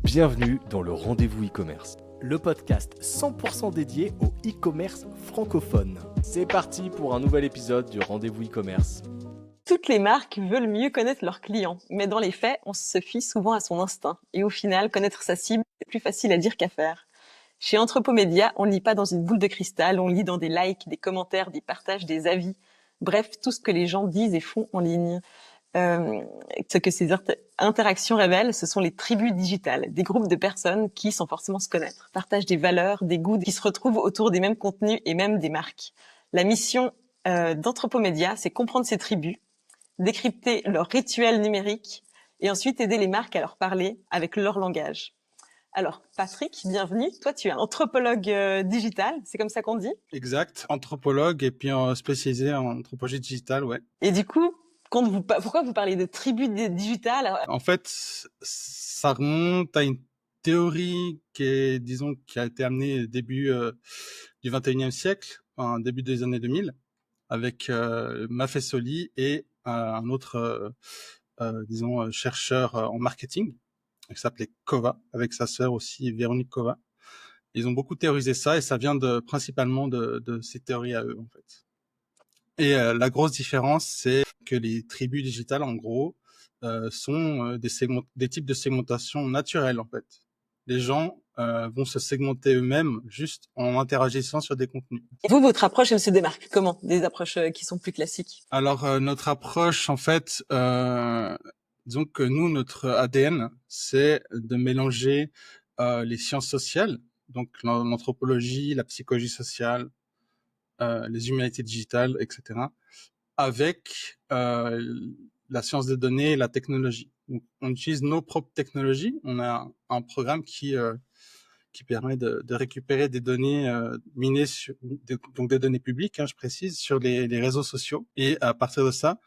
Bienvenue dans le Rendez-vous e-commerce, le podcast 100% dédié au e-commerce francophone. C'est parti pour un nouvel épisode du Rendez-vous e-commerce. Toutes les marques veulent mieux connaître leurs clients, mais dans les faits, on se fie souvent à son instinct. Et au final, connaître sa cible, c'est plus facile à dire qu'à faire. Chez Entrepôt Média, on ne lit pas dans une boule de cristal, on lit dans des likes, des commentaires, des partages, des avis. Bref, tout ce que les gens disent et font en ligne. Ce que ces interactions révèlent, ce sont les tribus digitales, des groupes de personnes qui, sans forcément se connaître, partagent des valeurs, des goûts, qui se retrouvent autour des mêmes contenus et même des marques. La mission d'Entrepôt Média, c'est comprendre ces tribus, décrypter leurs rituels numériques et ensuite aider les marques à leur parler avec leur langage. Alors, Patrick, bienvenue. Toi, tu es anthropologue digital, c'est comme ça qu'on dit? Exact, anthropologue et puis spécialisé en anthropologie digitale, ouais. Et du coup, pourquoi vous parlez de tribu digitale? En fait, ça remonte à une théorie qui a été amenée début du 21e siècle, début des années 2000, avec Maffesoli et un autre, chercheur en marketing, qui s'appelait Kova, avec sa sœur aussi, Véronique Kova. Ils ont beaucoup théorisé ça et ça vient principalement de ces théories à eux, en fait. Et la grosse différence, c'est que les tribus digitales, en gros, sont des types de segmentation naturelle, en fait. Les gens vont se segmenter eux-mêmes juste en interagissant sur des contenus. Et vous, votre approche, elle se démarque comment? Des approches qui sont plus classiques? Alors, notre approche, en fait, disons que nous, notre ADN, c'est de mélanger les sciences sociales, donc l'anthropologie, la psychologie sociale, les humanités digitales, etc., avec la science des données et la technologie. Donc, on utilise nos propres technologies. On a un programme qui permet de récupérer des données minées, donc des données publiques, je précise, sur les réseaux sociaux. Et à partir de ça,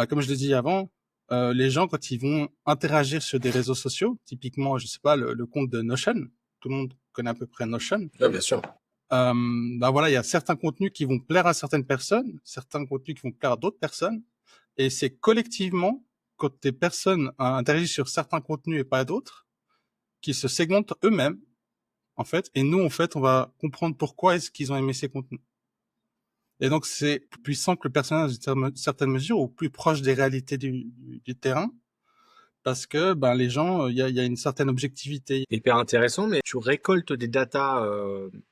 comme je l'ai dit avant, les gens, quand ils vont interagir sur des réseaux sociaux, typiquement, je sais pas, le compte de Notion, tout le monde connaît à peu près Notion. Oui, bien sûr. Voilà, il y a certains contenus qui vont plaire à certaines personnes, certains contenus qui vont plaire à d'autres personnes, et c'est collectivement, quand des personnes interagissent sur certains contenus et pas d'autres, qui se segmentent eux-mêmes, en fait, et nous, en fait, on va comprendre pourquoi est-ce qu'ils ont aimé ces contenus. Et donc, c'est plus puissant que le personnage d'une certaine mesure, ou plus proche des réalités du terrain, parce que les gens, il y a une certaine objectivité. Hyper intéressant, mais tu récoltes des datas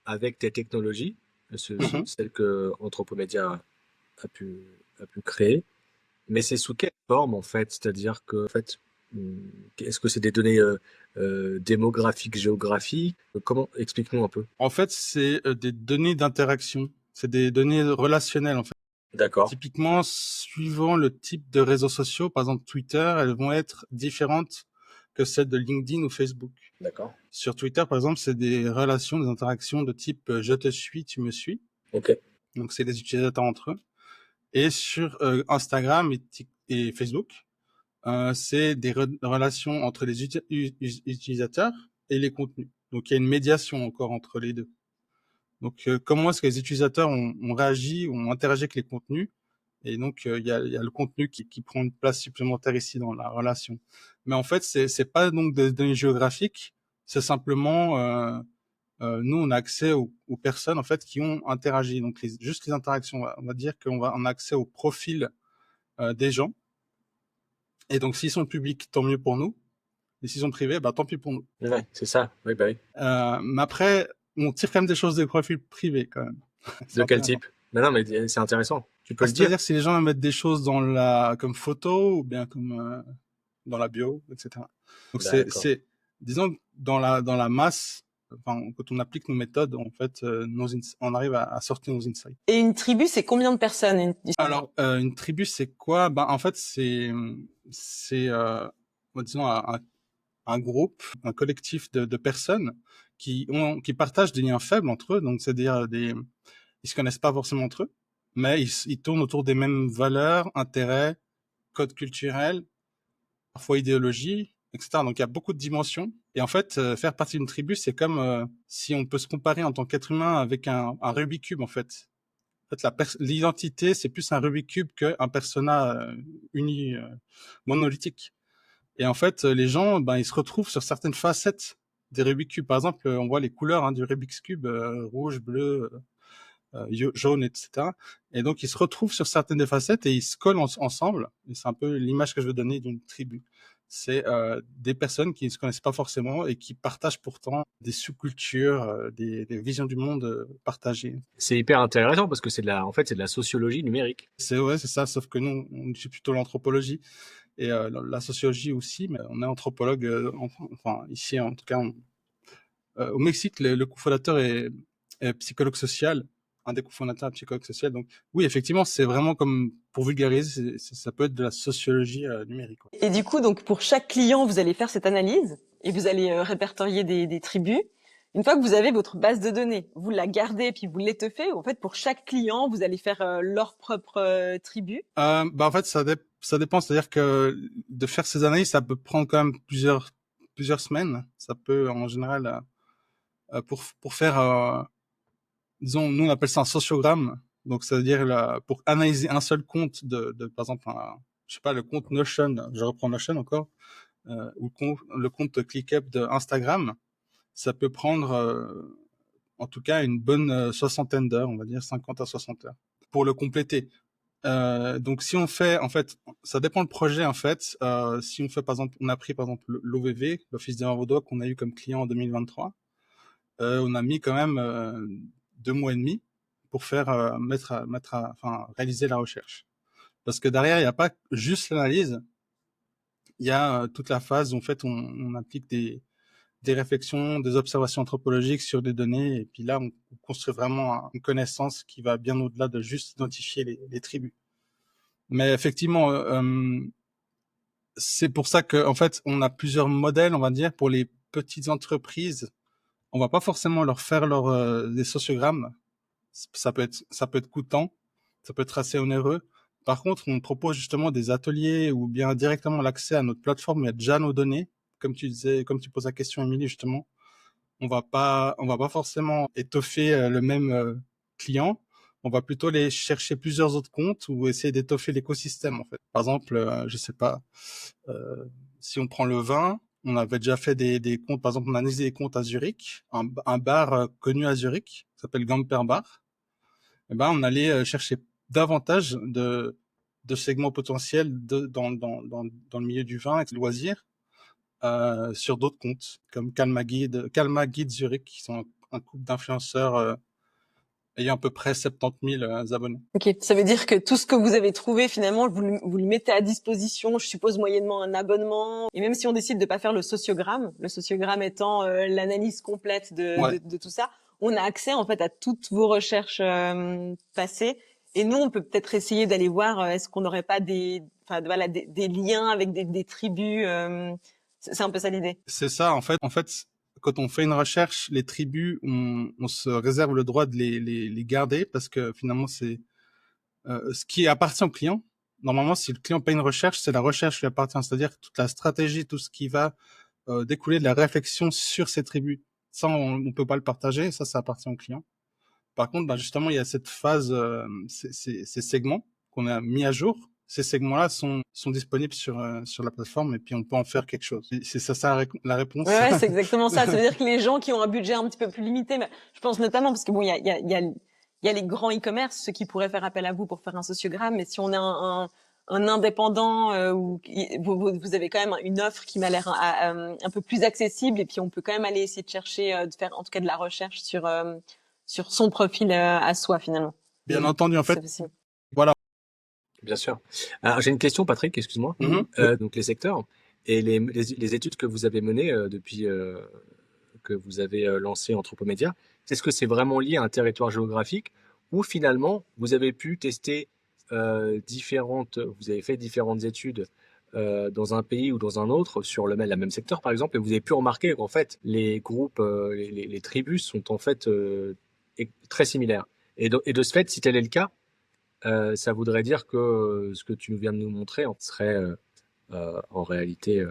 avec tes technologies, celles que Anthropomédia a pu créer, mais c'est sous quelle forme en fait? C'est-à-dire que en fait, est-ce que c'est des données démographiques, géographiques? Comment? Explique-nous un peu. En fait, c'est des données d'interaction, c'est des données relationnelles en fait. D'accord. Typiquement, suivant le type de réseaux sociaux, par exemple Twitter, elles vont être différentes que celles de LinkedIn ou Facebook. D'accord. Sur Twitter, par exemple, c'est des relations, des interactions de type je te suis, tu me suis. Ok. Donc, c'est les utilisateurs entre eux. Et sur Instagram et Facebook, c'est des relations entre les utilisateurs et les contenus. Donc, il y a une médiation encore entre les deux. Donc, comment est-ce que les utilisateurs ont réagi, ont interagi avec les contenus? Et donc, il y a le contenu qui prend une place supplémentaire ici dans la relation. Mais en fait, c'est pas donc des données géographiques, c'est simplement nous, on a accès aux personnes en fait qui ont interagi. Donc, juste les interactions. On va dire qu'on a accès au profil des gens. Et donc, s'ils sont publics, tant mieux pour nous. Et s'ils sont privés, tant pis pour nous. Ouais, c'est ça. Oui, bah oui. Mais après, on tire quand même des choses des profils privés quand même. De quel type? Non, mais c'est intéressant. Tu peux le dire. C'est-à-dire si les gens mettent des choses comme photo ou bien comme dans la bio, etc. Donc c'est disons que dans la masse, quand on applique nos méthodes, en fait, on arrive à sortir nos insights. Et une tribu, c'est combien de personnes? Alors une tribu, c'est quoi? En fait, c'est disons un groupe, un collectif de personnes qui partagent des liens faibles entre eux. Donc c'est-à-dire ils se connaissent pas forcément entre eux, mais ils tournent autour des mêmes valeurs, intérêts, codes culturels, parfois idéologie, etc. Donc il y a beaucoup de dimensions. Et en fait, faire partie d'une tribu, c'est comme si on peut se comparer en tant qu'être humain avec un Rubik's Cube, en fait. En fait, l'identité, c'est plus un Rubik's Cube qu'un persona uni, monolithique. Et en fait, les gens, ils se retrouvent sur certaines facettes des Rubik's Cube. Par exemple, on voit les couleurs du Rubik's Cube, rouge, bleu, jaune, etc. Et donc, ils se retrouvent sur certaines des facettes et ils se collent ensemble. Et c'est un peu l'image que je veux donner d'une tribu. C'est des personnes qui ne se connaissent pas forcément et qui partagent pourtant des sous-cultures, des visions du monde partagées. C'est hyper intéressant parce que en fait, c'est de la sociologie numérique. C'est ça, sauf que nous, on utilise plutôt l'anthropologie et la sociologie aussi, mais on est anthropologue, enfin ici en tout cas au Mexique, le cofondateur est psychologue social, un des cofondateurs est psychologue social. Donc oui, effectivement, c'est vraiment comme pour vulgariser, ça peut être de la sociologie numérique. Quoi. Et du coup, donc pour chaque client, vous allez faire cette analyse et vous allez répertorier des tribus. Une fois que vous avez votre base de données, vous la gardez puis vous l'étoffez. En fait, pour chaque client, vous allez faire leur propre tribu. En fait, ça dépend. C'est-à-dire que de faire ces analyses, ça peut prendre quand même plusieurs semaines. Ça peut, en général, pour faire, disons, nous on appelle ça un sociogramme. Donc, ça veut dire pour analyser un seul compte par exemple, je sais pas, le compte Notion. Je reprends Notion encore, ou le compte ClickUp de Instagram. Ça peut prendre, en tout cas, une bonne soixantaine d'heures, on va dire 50 à 60 heures, pour le compléter. Donc si on fait, en fait, ça dépend le projet en fait. Si on fait par exemple, on a pris par exemple l'OVV, l'Office des Vaudois qu'on a eu comme client en 2023, on a mis quand même 2 mois et demi pour faire réaliser la recherche. Parce que derrière, il n'y a pas juste l'analyse, il y a toute la phase où en fait on applique des réflexions, des observations anthropologiques sur des données, et puis là on construit vraiment une connaissance qui va bien au-delà de juste identifier les tribus. Mais effectivement, c'est pour ça que en fait, on a plusieurs modèles, on va dire, pour les petites entreprises. On va pas forcément leur faire des sociogrammes. Ça peut être coûtant, ça peut être assez onéreux. Par contre, on propose justement des ateliers ou bien directement l'accès à notre plateforme. Il y a déjà nos données, comme tu disais, comme tu poses la question, Émilie, justement. On va pas forcément étoffer le même client. On va plutôt aller chercher plusieurs autres comptes ou essayer d'étoffer l'écosystème, en fait. Par exemple, je sais pas, euh, si on prend le vin, on avait déjà fait des comptes. Par exemple, on a analysé des comptes à Zurich, un bar connu à Zurich, qui s'appelle Gamper Bar. Et on allait chercher davantage de segments potentiels dans le milieu du vin et du loisir sur d'autres comptes, comme Calma Guide Zurich, qui sont un couple d'influenceurs ayant à peu près 70 000 abonnés. Ok, ça veut dire que tout ce que vous avez trouvé, finalement, vous le mettez à disposition, je suppose, moyennement un abonnement. Et même si on décide de pas faire le sociogramme étant l'analyse complète de tout ça, on a accès en fait à toutes vos recherches passées. Et nous, on peut peut-être essayer d'aller voir est-ce qu'on n'aurait pas des liens avec des tribus. C'est un peu ça l'idée. C'est ça, en fait, quand on fait une recherche, les tribus, on se réserve le droit de les garder parce que finalement, c'est ce qui appartient au client. Normalement, si le client paye une recherche, c'est la recherche qui lui appartient, c'est-à-dire toute la stratégie, tout ce qui va découler de la réflexion sur ces tribus. Ça, on peut pas le partager, ça appartient au client. Par contre, justement, il y a cette phase, ces segments qu'on a mis à jour. Ces segments-là sont disponibles sur la plateforme et puis on peut en faire quelque chose. C'est ça la réponse. Ouais, c'est exactement ça. Ça veut dire que les gens qui ont un budget un petit peu plus limité, mais je pense notamment parce que bon, il y a les grands e-commerce, ceux qui pourraient faire appel à vous pour faire un sociogramme, mais si on est un indépendant où vous avez quand même une offre qui m'a l'air un peu plus accessible et puis on peut quand même aller essayer de chercher, de faire en tout cas de la recherche sur son profil à soi finalement. Bien entendu, en fait. Voilà. Bien sûr. Alors, j'ai une question, Patrick, excuse-moi. Donc les secteurs et les études que vous avez menées depuis que vous avez lancé Anthropomédia, est-ce que c'est vraiment lié à un territoire géographique ou finalement vous avez pu tester vous avez fait différentes études dans un pays ou dans un autre sur la même secteur par exemple et vous avez pu remarquer qu'en fait les groupes, les tribus sont en fait très similaires. Et de ce fait, si tel est le cas, ça voudrait dire que ce que tu viens de nous montrer serait en réalité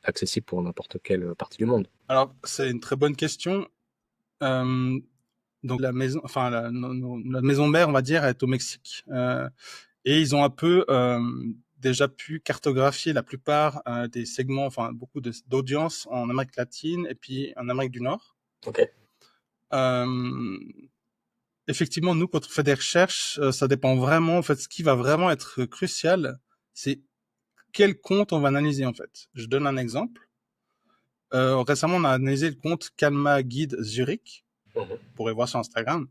accessible pour n'importe quelle partie du monde. Alors, c'est une très bonne question. Donc la maison, la maison mère, on va dire, est au Mexique. Et ils ont un peu déjà pu cartographier la plupart des segments, enfin beaucoup d'audience en Amérique latine et puis en Amérique du Nord. Ok. Euh, Effectivement, nous, quand on fait des recherches, ça dépend vraiment. En fait, ce qui va vraiment être crucial, c'est quel compte on va analyser, en fait. Je donne un exemple. Récemment, on a analysé le compte Calma Guide Zurich. Mhm. Vous pourrez voir sur Instagram.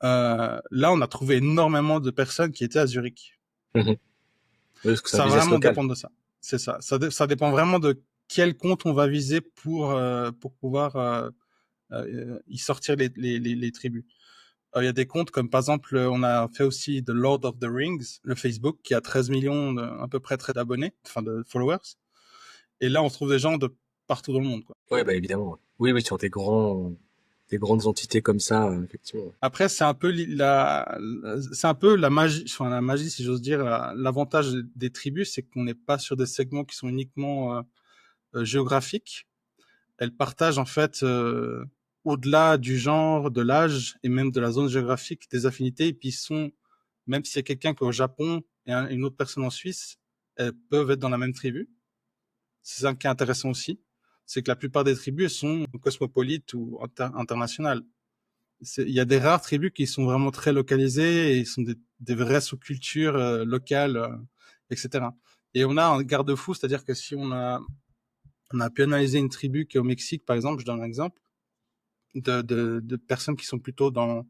Là, on a trouvé énormément de personnes qui étaient à Zurich. Mhm. Oui, parce que c'est un Ça va business vraiment local. dépendre de ça. C'est ça. Ça dépend vraiment de quel compte on va viser pour pouvoir y sortir les tribus. Il y a des comptes comme par exemple, on a fait aussi The Lord of the Rings, le Facebook, qui a 13 millions à peu près d'abonnés, enfin de followers. Et là, on trouve des gens de partout dans le monde, quoi. Ouais, bah évidemment. Ouais. Oui, oui, sur des grandes entités comme ça, effectivement. Après, c'est un peu c'est un peu la magie, enfin la magie, si j'ose dire. L'avantage des tribus, c'est qu'on n'est pas sur des segments qui sont uniquement géographiques. Elles partagent en fait, au-delà du genre, de l'âge et même de la zone géographique, des affinités. Et puis même s'il y a quelqu'un qui est au Japon et une autre personne en Suisse, elles peuvent être dans la même tribu. C'est ça qui est intéressant aussi, c'est que la plupart des tribus elles sont cosmopolites ou internationales. Il y a des rares tribus qui sont vraiment très localisées et sont des vraies sous-cultures locales, etc. Et on a un garde-fou, c'est-à-dire que si on a pu analyser une tribu qui est au Mexique, par exemple, je donne un exemple, de personnes qui sont plutôt dans,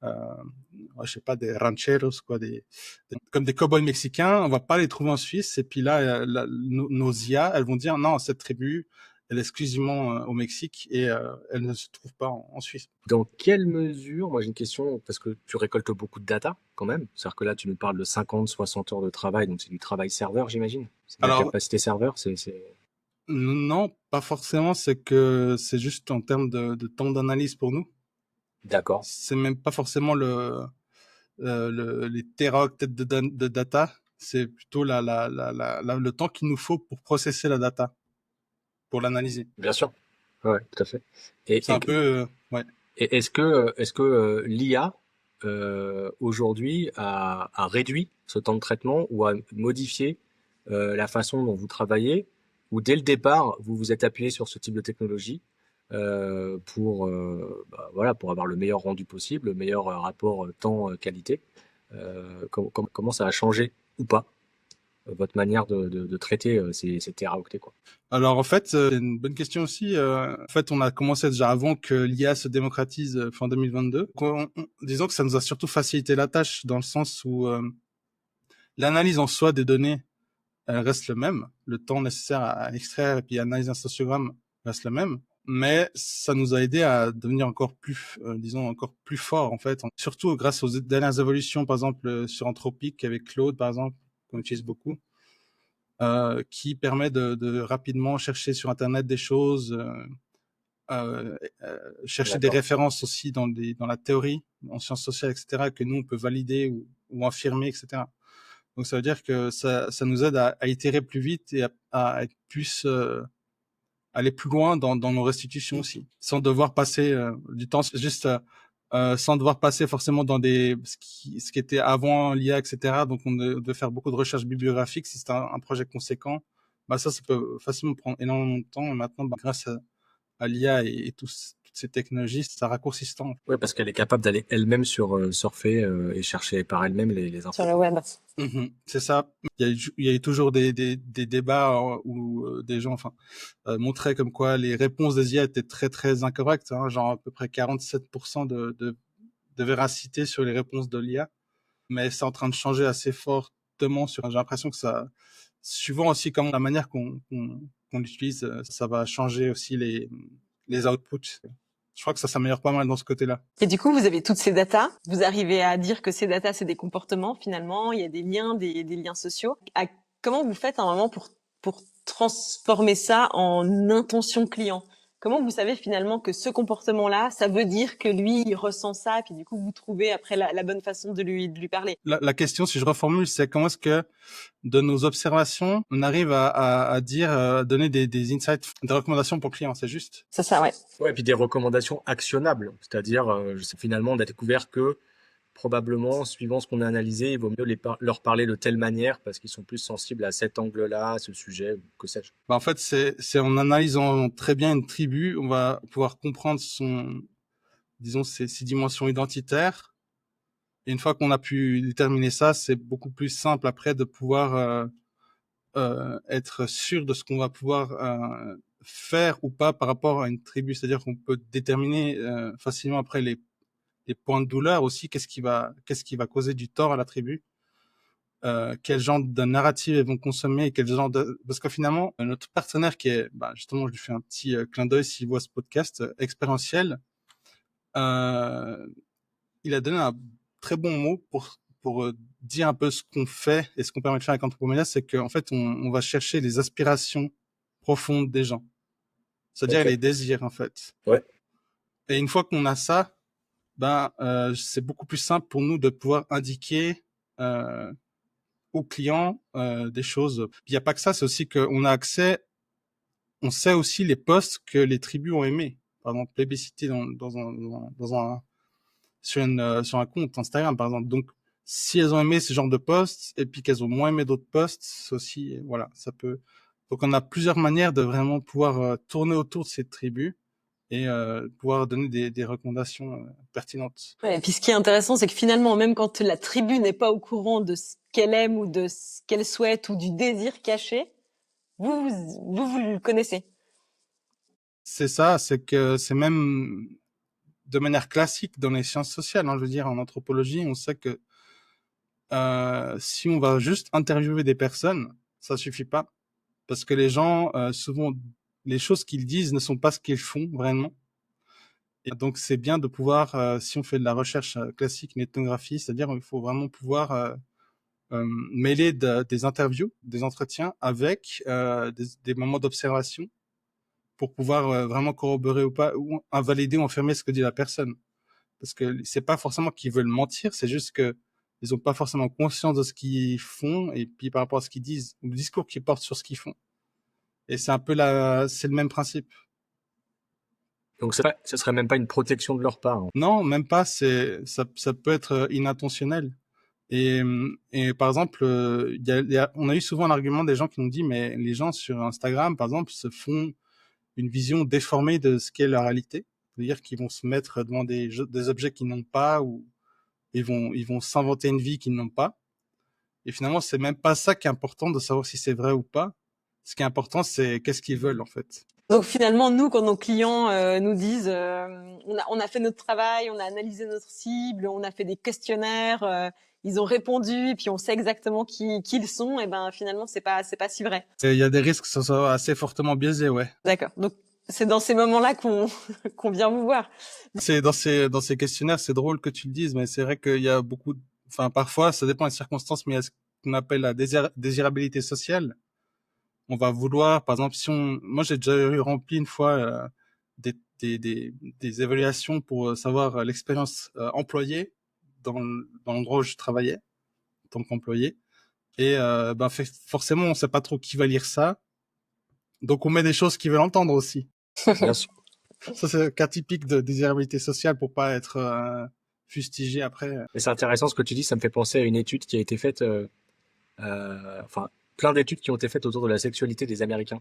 je sais pas, des rancheros, quoi, comme des cow-boys mexicains, on va pas les trouver en Suisse. Et puis là, nos IA, elles vont dire non, cette tribu, elle est exclusivement au Mexique et elle ne se trouve pas en Suisse. Dans quelle mesure, moi j'ai une question, parce que tu récoltes beaucoup de data quand même, c'est-à-dire que là tu nous parles de 50, 60 heures de travail, donc c'est du travail serveur, j'imagine. C'est de la Alors, capacité serveur, non, pas forcément, c'est que c'est juste en termes de temps d'analyse pour nous. D'accord, C'est même pas forcément les teraoctets de data, c'est plutôt le temps qu'il nous faut pour processer la data, pour l'analyser. bien sûr. Ouais, tout à fait. Et, C'est un et, peu, ouais. et est-ce que l'IA aujourd'hui a réduit ce temps de traitement ou a modifié la façon dont vous travaillez, ou dès le départ vous vous êtes appuyé sur ce type de technologie voilà, pour avoir le meilleur rendu possible, le meilleur rapport temps-qualité. Comment ça a changé ou pas votre manière de traiter ces teraoctets, quoi. Alors en fait, c'est une bonne question aussi. En fait, on a commencé déjà avant que l'IA se démocratise fin 2022. Disons que ça nous a surtout facilité la tâche dans le sens où l'analyse en soi des données elle reste le même. Le temps nécessaire à extraire et puis analyser un sociogramme reste le même. Mais ça nous a aidé à devenir encore plus, disons, encore plus fort en fait. Surtout grâce aux dernières évolutions, par exemple sur Anthropic avec Claude, par exemple, qu'on utilise beaucoup, qui permet de rapidement chercher sur Internet des choses, euh, chercher des D'accord. références aussi dans la théorie, en sciences sociales, etc., que nous on peut valider ou affirmer, etc. Donc ça veut dire que ça nous aide à itérer plus vite et à être plus aller plus loin dans nos restitutions aussi, sans devoir passer du temps, juste sans devoir passer forcément dans ce qui était avant l'IA, etc. Donc on devait faire beaucoup de recherches bibliographiques. Si c'était un projet conséquent, bah ça peut facilement prendre énormément de temps. Et maintenant, bah, grâce à l'IA et toutes ces technologies, ça raccourcit ce temps. Ouais, parce qu'elle est capable d'aller elle-même sur surfer et chercher par elle-même les infos. Sur le web. C'est ça. Il y a eu toujours des débats où des gens, enfin, montraient comme quoi les réponses des IA étaient très très incorrectes, hein, genre à peu près 47% de véracité sur les réponses de l'IA. Mais c'est en train de changer assez fortement. J'ai l'impression que ça, suivant aussi comme la manière qu'on l'utilise, ça va changer aussi les outputs. Je crois que ça s'améliore pas mal dans ce côté-là. Et du coup, vous avez toutes ces datas. Vous arrivez à dire que ces datas, c'est des comportements, finalement. Il y a des liens, des liens sociaux. Comment vous faites à un moment pour transformer ça en intention client? Comment vous savez finalement que ce comportement-là, ça veut dire que lui, il ressent ça, et puis du coup, vous trouvez après la bonne façon de lui parler? La question, si je reformule, c'est comment est-ce que de nos observations, on arrive à dire, donner des insights, des recommandations pour le client, c'est juste? C'est ça, ouais. Ouais, et puis des recommandations actionnables, c'est-à-dire finalement on a découvert que probablement, suivant ce qu'on a analysé, il vaut mieux leur parler de telle manière parce qu'ils sont plus sensibles à cet angle-là, à ce sujet, que sais-je. Bah, en fait, c'est en analysant très bien une tribu, on va pouvoir comprendre disons, ses dimensions identitaires. Et une fois qu'on a pu déterminer ça, c'est beaucoup plus simple après de pouvoir être sûr de ce qu'on va pouvoir faire ou pas par rapport à une tribu. C'est-à-dire qu'on peut déterminer facilement après les points de douleur aussi, qu'est-ce qui va causer du tort à la tribu, quel genre de narrative ils vont consommer, et quel genre de... Parce que finalement, notre partenaire qui est, justement, je lui fais un petit clin d'œil s'il voit ce podcast, Expérientiel, euh, il a donné un très bon mot pour dire un peu ce qu'on fait et ce qu'on permet de faire avec Entrepreneuriat, c'est qu'en fait, on va chercher les aspirations profondes des gens. C'est-à-dire Ok. les désirs, en fait. Ouais. Et une fois qu'on a ça, c'est beaucoup plus simple pour nous de pouvoir indiquer aux clients des choses. Il n'y a pas que ça, c'est aussi qu'on a accès, on sait aussi les posts que les tribus ont aimés. Par exemple, plébiscité sur un compte Instagram, par exemple. Donc, si elles ont aimé ce genre de posts et puis qu'elles ont moins aimé d'autres posts, c'est aussi, voilà, ça peut. Donc, on a plusieurs manières de vraiment pouvoir tourner autour de cette tribu et pouvoir donner des recommandations pertinentes. Ouais, et puis ce qui est intéressant, c'est que finalement, même quand la tribu n'est pas au courant de ce qu'elle aime ou de ce qu'elle souhaite ou du désir caché, vous le connaissez. C'est ça, c'est que c'est même de manière classique dans les sciences sociales, hein, je veux dire, en anthropologie, on sait que si on va juste interviewer des personnes, ça suffit pas. Parce que les gens, souvent, les choses qu'ils disent ne sont pas ce qu'ils font vraiment. Et donc, c'est bien de pouvoir, si on fait de la recherche classique, une ethnographie, c'est-à-dire il faut vraiment pouvoir mêler des interviews, des entretiens avec des moments d'observation pour pouvoir vraiment corroborer ou pas, ou invalider ou affirmer ce que dit la personne. Parce que c'est pas forcément qu'ils veulent mentir, c'est juste que ils ont pas forcément conscience de ce qu'ils font et puis par rapport à ce qu'ils disent, ou le discours qu'ils portent sur ce qu'ils font. Et c'est un peu c'est le même principe. Donc, ce serait même pas une protection de leur part, hein. Non, même pas, ça peut être inintentionnel. Et par exemple, on a eu souvent l'argument des gens qui nous dit, mais les gens sur Instagram, par exemple, se font une vision déformée de ce qu'est la réalité. C'est-à-dire qu'ils vont se mettre devant des objets qu'ils n'ont pas ou ils vont s'inventer une vie qu'ils n'ont pas. Et finalement, c'est même pas ça qui est important de savoir si c'est vrai ou pas. Ce qui est important, c'est qu'est-ce qu'ils veulent, en fait. Donc finalement, nous, quand nos clients nous disent on a fait notre travail, on a analysé notre cible, on a fait des questionnaires, ils ont répondu, et puis on sait exactement qui ils sont, et ben finalement, c'est pas si vrai. Et il y a des risques que ça soit assez fortement biaisé, ouais. D'accord. Donc c'est dans ces moments-là qu'on vient vous voir. C'est dans ces questionnaires, c'est drôle que tu le dises, mais c'est vrai qu'il y a beaucoup, enfin, parfois, ça dépend des circonstances, mais il y a ce qu'on appelle la désirabilité sociale. On va vouloir, par exemple, moi, j'ai déjà eu rempli une fois, des évaluations pour savoir l'expérience employée dans l'endroit où je travaillais en tant qu'employé. Et forcément, on sait pas trop qui va lire ça. Donc, on met des choses qu'ils veulent entendre aussi. Bien sûr. Ça, c'est un cas typique de désirabilité sociale pour pas être fustigé après. Et c'est intéressant ce que tu dis, ça me fait penser à une étude qui a été faite, enfin, plein d'études qui ont été faites autour de la sexualité des Américains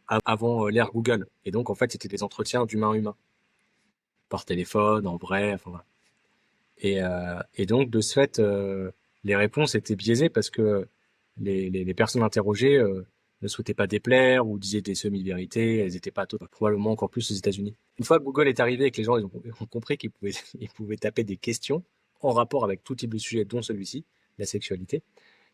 avant l'ère Google. Et donc, en fait, c'était des entretiens d'humain à humain, par téléphone, en vrai, enfin, voilà. Et donc, de ce fait, les réponses étaient biaisées parce que les personnes interrogées ne souhaitaient pas déplaire ou disaient des semi-vérités. Elles n'étaient pas probablement encore plus aux États-Unis. Une fois que Google est arrivé et que les gens ils ont compris qu'ils pouvaient, ils pouvaient taper des questions en rapport avec tout type de sujet, dont celui-ci, la sexualité,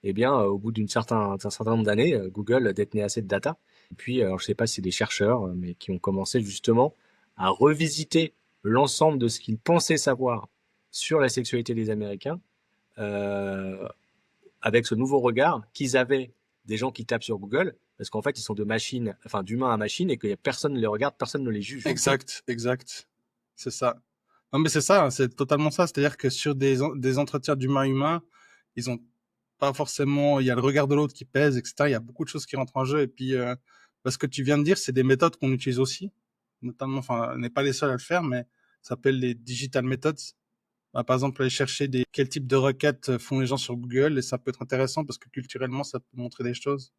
eh bien, au bout d'un certain nombre d'années, Google détenait assez de data. Et puis, alors, je ne sais pas si c'est des chercheurs, mais qui ont commencé justement à revisiter l'ensemble de ce qu'ils pensaient savoir sur la sexualité des Américains, euh, avec ce nouveau regard qu'ils avaient des gens qui tapent sur Google, parce qu'en fait, ils sont de machine, enfin d'humain à machine, et que personne ne les regarde, personne ne les juge. Exact. C'est ça. Non, mais c'est ça, hein, c'est totalement ça. C'est-à-dire que sur des entretiens d'humain à humain, ils ont pas forcément, il y a le regard de l'autre qui pèse, etc. Il y a beaucoup de choses qui rentrent en jeu. Et puis, ce que tu viens de dire, c'est des méthodes qu'on utilise aussi, notamment, enfin, on n'est pas les seuls à le faire, mais ça s'appelle les digital methods. Bah, par exemple, aller chercher quel type de requêtes font les gens sur Google, et ça peut être intéressant parce que culturellement, ça peut montrer des choses.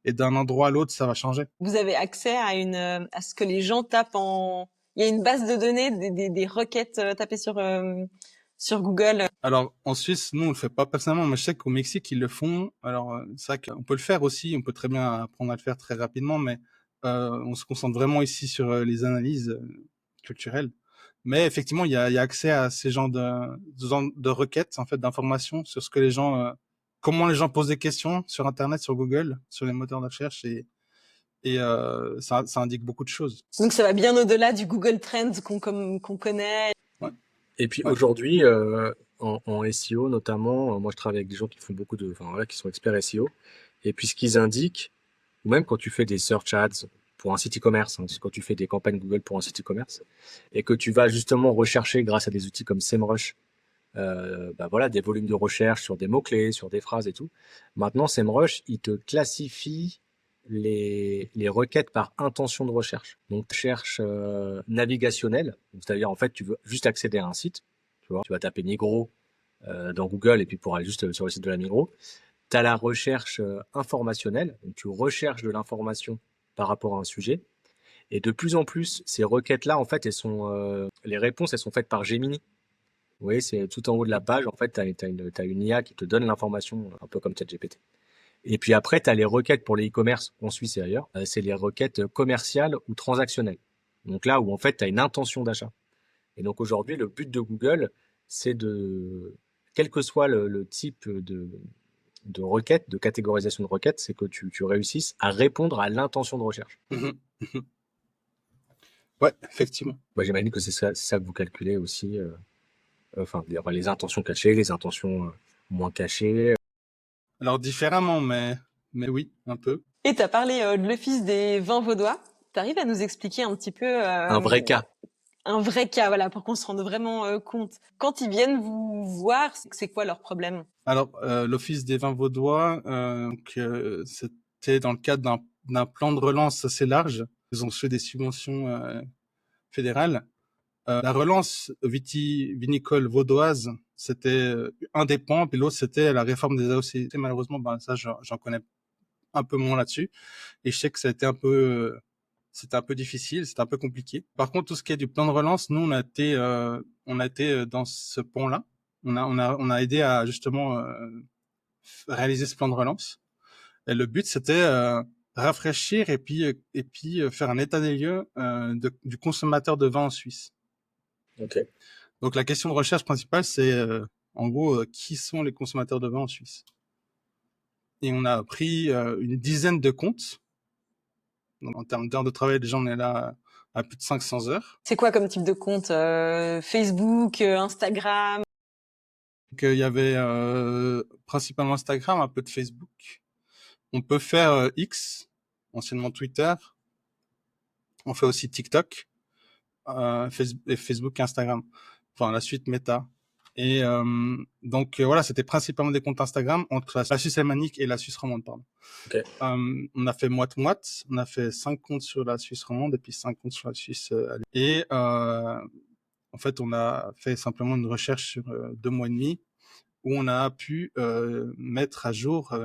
Et d'un endroit à l'autre, ça va changer. Vous avez accès à ce que les gens tapent il y a une base de données des requêtes tapées sur Google. Alors, en Suisse, nous, on le fait pas personnellement, mais je sais qu'au Mexique, ils le font. Alors, c'est vrai qu'on peut le faire aussi, on peut très bien apprendre à le faire très rapidement, mais on se concentre vraiment ici sur les analyses culturelles. Mais effectivement, il y a accès à ces genres de requêtes, en fait, d'informations sur ce que les gens, comment les gens posent des questions sur Internet, sur Google, sur les moteurs de recherche, et ça indique beaucoup de choses. Donc ça va bien au-delà du Google Trends qu'on connaît. Ouais. Et puis Ouais. aujourd'hui, en SEO notamment, moi je travaille avec des gens qui font enfin voilà, qui sont experts SEO. Et puis ce qu'ils indiquent, ou même quand tu fais des search ads pour un site e-commerce, c'est quand tu fais des campagnes Google pour un site e-commerce, et que tu vas justement rechercher grâce à des outils comme SEMrush, bah voilà, des volumes de recherche sur des mots-clés, sur des phrases et tout. Maintenant, SEMrush, il te classifie les requêtes par intention de recherche. Donc, recherche navigationnelle, c'est-à-dire en fait, tu veux juste accéder à un site, tu vois, tu vas taper Migros dans Google et puis pour aller juste sur le site de la Migros. Tu as la recherche informationnelle, donc tu recherches de l'information par rapport à un sujet. Et de plus en plus, ces requêtes-là, en fait, les réponses, elles sont faites par Gemini. Oui, c'est tout en haut de la page. En fait, t'as une IA qui te donne l'information, un peu comme ChatGPT. Et puis après, tu as les requêtes pour les e-commerce en Suisse et ailleurs. C'est les requêtes commerciales ou transactionnelles. Donc là où en fait, tu as une intention d'achat. Et donc aujourd'hui, le but de Google, c'est quel que soit le type de requête, de catégorisation de requête, c'est que tu réussisses à répondre à l'intention de recherche. Ouais, effectivement. Bah, j'imagine que c'est ça que vous calculez aussi. Enfin, les intentions cachées, les intentions moins cachées. Alors différemment, mais oui, un peu. Et tu as parlé de l'Office des vins vaudois. Tu arrives à nous expliquer un petit peu Un vrai cas. un vrai cas, voilà, pour qu'on se rende vraiment compte. Quand ils viennent vous voir, c'est quoi leur problème? Alors, l'Office des vins vaudois, c'était dans le cadre d'un plan de relance assez large. Ils ont fait des subventions fédérales. La relance vinicole vaudoise, c'était un des points, puis l'autre, c'était la réforme des AOC. Et malheureusement, ben, ça, j'en connais un peu moins là-dessus. Et je sais que ça a été c'était un peu difficile, c'était un peu compliqué. Par contre, tout ce qui est du plan de relance, nous, on a été dans ce pont-là. On a aidé à justement réaliser ce plan de relance. Et le but, c'était rafraîchir et puis faire un état des lieux du consommateur de vin en Suisse. Ok. Donc la question de recherche principale, c'est en gros qui sont les consommateurs de vin en Suisse. Et on a pris une dizaine de comptes. Donc, en termes d'heures de travail, déjà on est là à plus de 500 heures. C'est quoi comme type de compte? Facebook, Instagram? Donc il y avait principalement Instagram, un peu de Facebook. On peut faire X, anciennement Twitter. On fait aussi TikTok, Facebook et Instagram. Enfin, la suite Meta. Et donc voilà, c'était principalement des comptes Instagram entre la Suisse alémanique et la Suisse romande, pardon. Ok. On a fait moite-moite. On a fait 5 comptes sur la Suisse romande et puis 5 comptes sur la Suisse et en fait, on a fait simplement une recherche sur 2 mois et demi où on a pu mettre à jour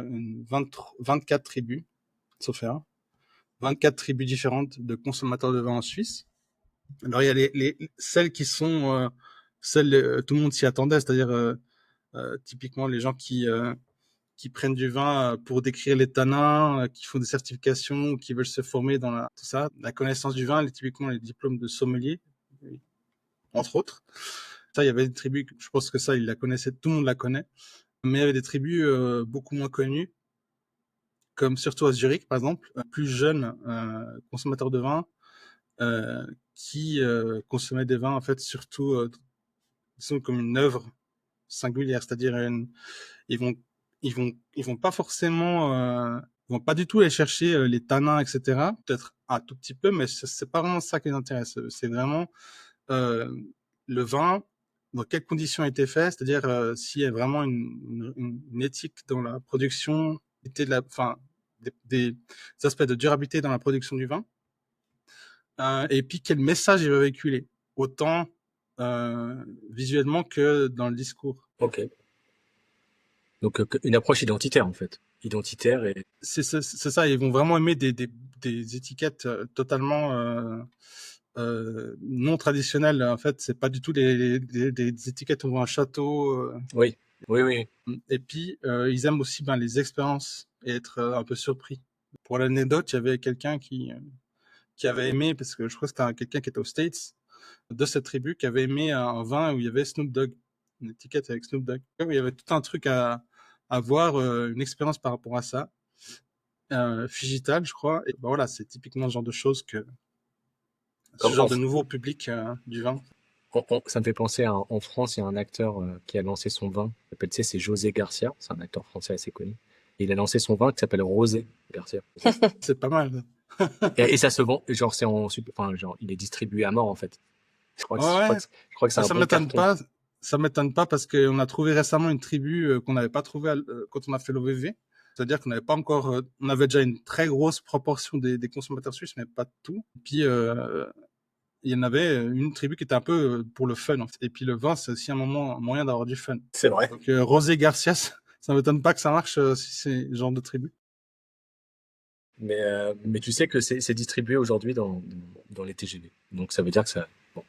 24 tribus, sauf erreur, 24 tribus différentes de consommateurs de vin en Suisse. Alors il y a celles qui sont celles tout le monde s'y attendait, c'est-à-dire typiquement les gens qui prennent du vin pour décrire les tanins, qui font des certifications ou qui veulent se former dans tout ça, la connaissance du vin, typiquement les diplômes de sommelier, entre autres. Ça, il y avait des tribus, je pense que ça, ils la connaissaient, tout le monde la connaît, mais il y avait des tribus beaucoup moins connues, comme surtout à Zurich, par exemple, plus jeunes consommateurs de vin qui consommaient des vins en fait surtout disons comme une œuvre singulière, c'est-à-dire ils vont ils vont pas forcément ils vont pas du tout aller chercher les tanins, etc. Peut-être un tout petit peu, mais c'est pas vraiment ça qui les intéresse. C'est vraiment le vin, dans quelles conditions a été fait, c'est-à-dire s'il y a vraiment une éthique dans la production, enfin des aspects de durabilité dans la production du vin, et puis quel message il va véhiculer. Autant visuellement que dans le discours. Ok. Donc une approche identitaire en fait. Identitaire et C'est ça, ils vont vraiment aimer des étiquettes totalement non traditionnelles. En fait, c'est pas du tout des étiquettes où on voit un château. oui, oui, oui. Et puis, ils aiment aussi les expériences et être un peu surpris. Pour l'anecdote, il y avait quelqu'un qui avait aimé, parce que je crois que c'était quelqu'un qui était aux States, de cette tribu, qui avait aimé un vin où il y avait Snoop Dogg, une étiquette avec Snoop Dogg. Où il y avait tout un truc à voir, une expérience par rapport à ça. Figital, je crois. Et voilà, c'est typiquement ce genre de choses ce Comme genre de nouveau public du vin. ça me fait penser en France, il y a un acteur qui a lancé son vin. Tu sais, c'est José Garcia. C'est un acteur français assez connu. Et il a lancé son vin qui s'appelle Rosé Garcia. C'est pas mal. Et ça se vend. Genre, enfin, genre, il est distribué à mort en fait. Je crois que, je crois Ouais, que, je crois que c'est un ça bon m'étonne carton. pas. Ça m'étonne pas parce qu'on a trouvé récemment une tribu qu'on n'avait pas trouvé quand on a fait l'OVV. C'est-à-dire qu'on n'avait pas encore, on avait déjà une très grosse proportion des consommateurs suisses, mais pas de tout. Et puis, il y en avait une tribu qui était un peu pour le fun. En fait. Et puis le vin, c'est aussi un moyen d'avoir du fun. C'est vrai. Donc Rosé Garcia, ça m'étonne pas que ça marche si c'est ce genre de tribu. Mais tu sais que c'est distribué aujourd'hui dans les TGV. Donc ça veut dire que ça. Bon.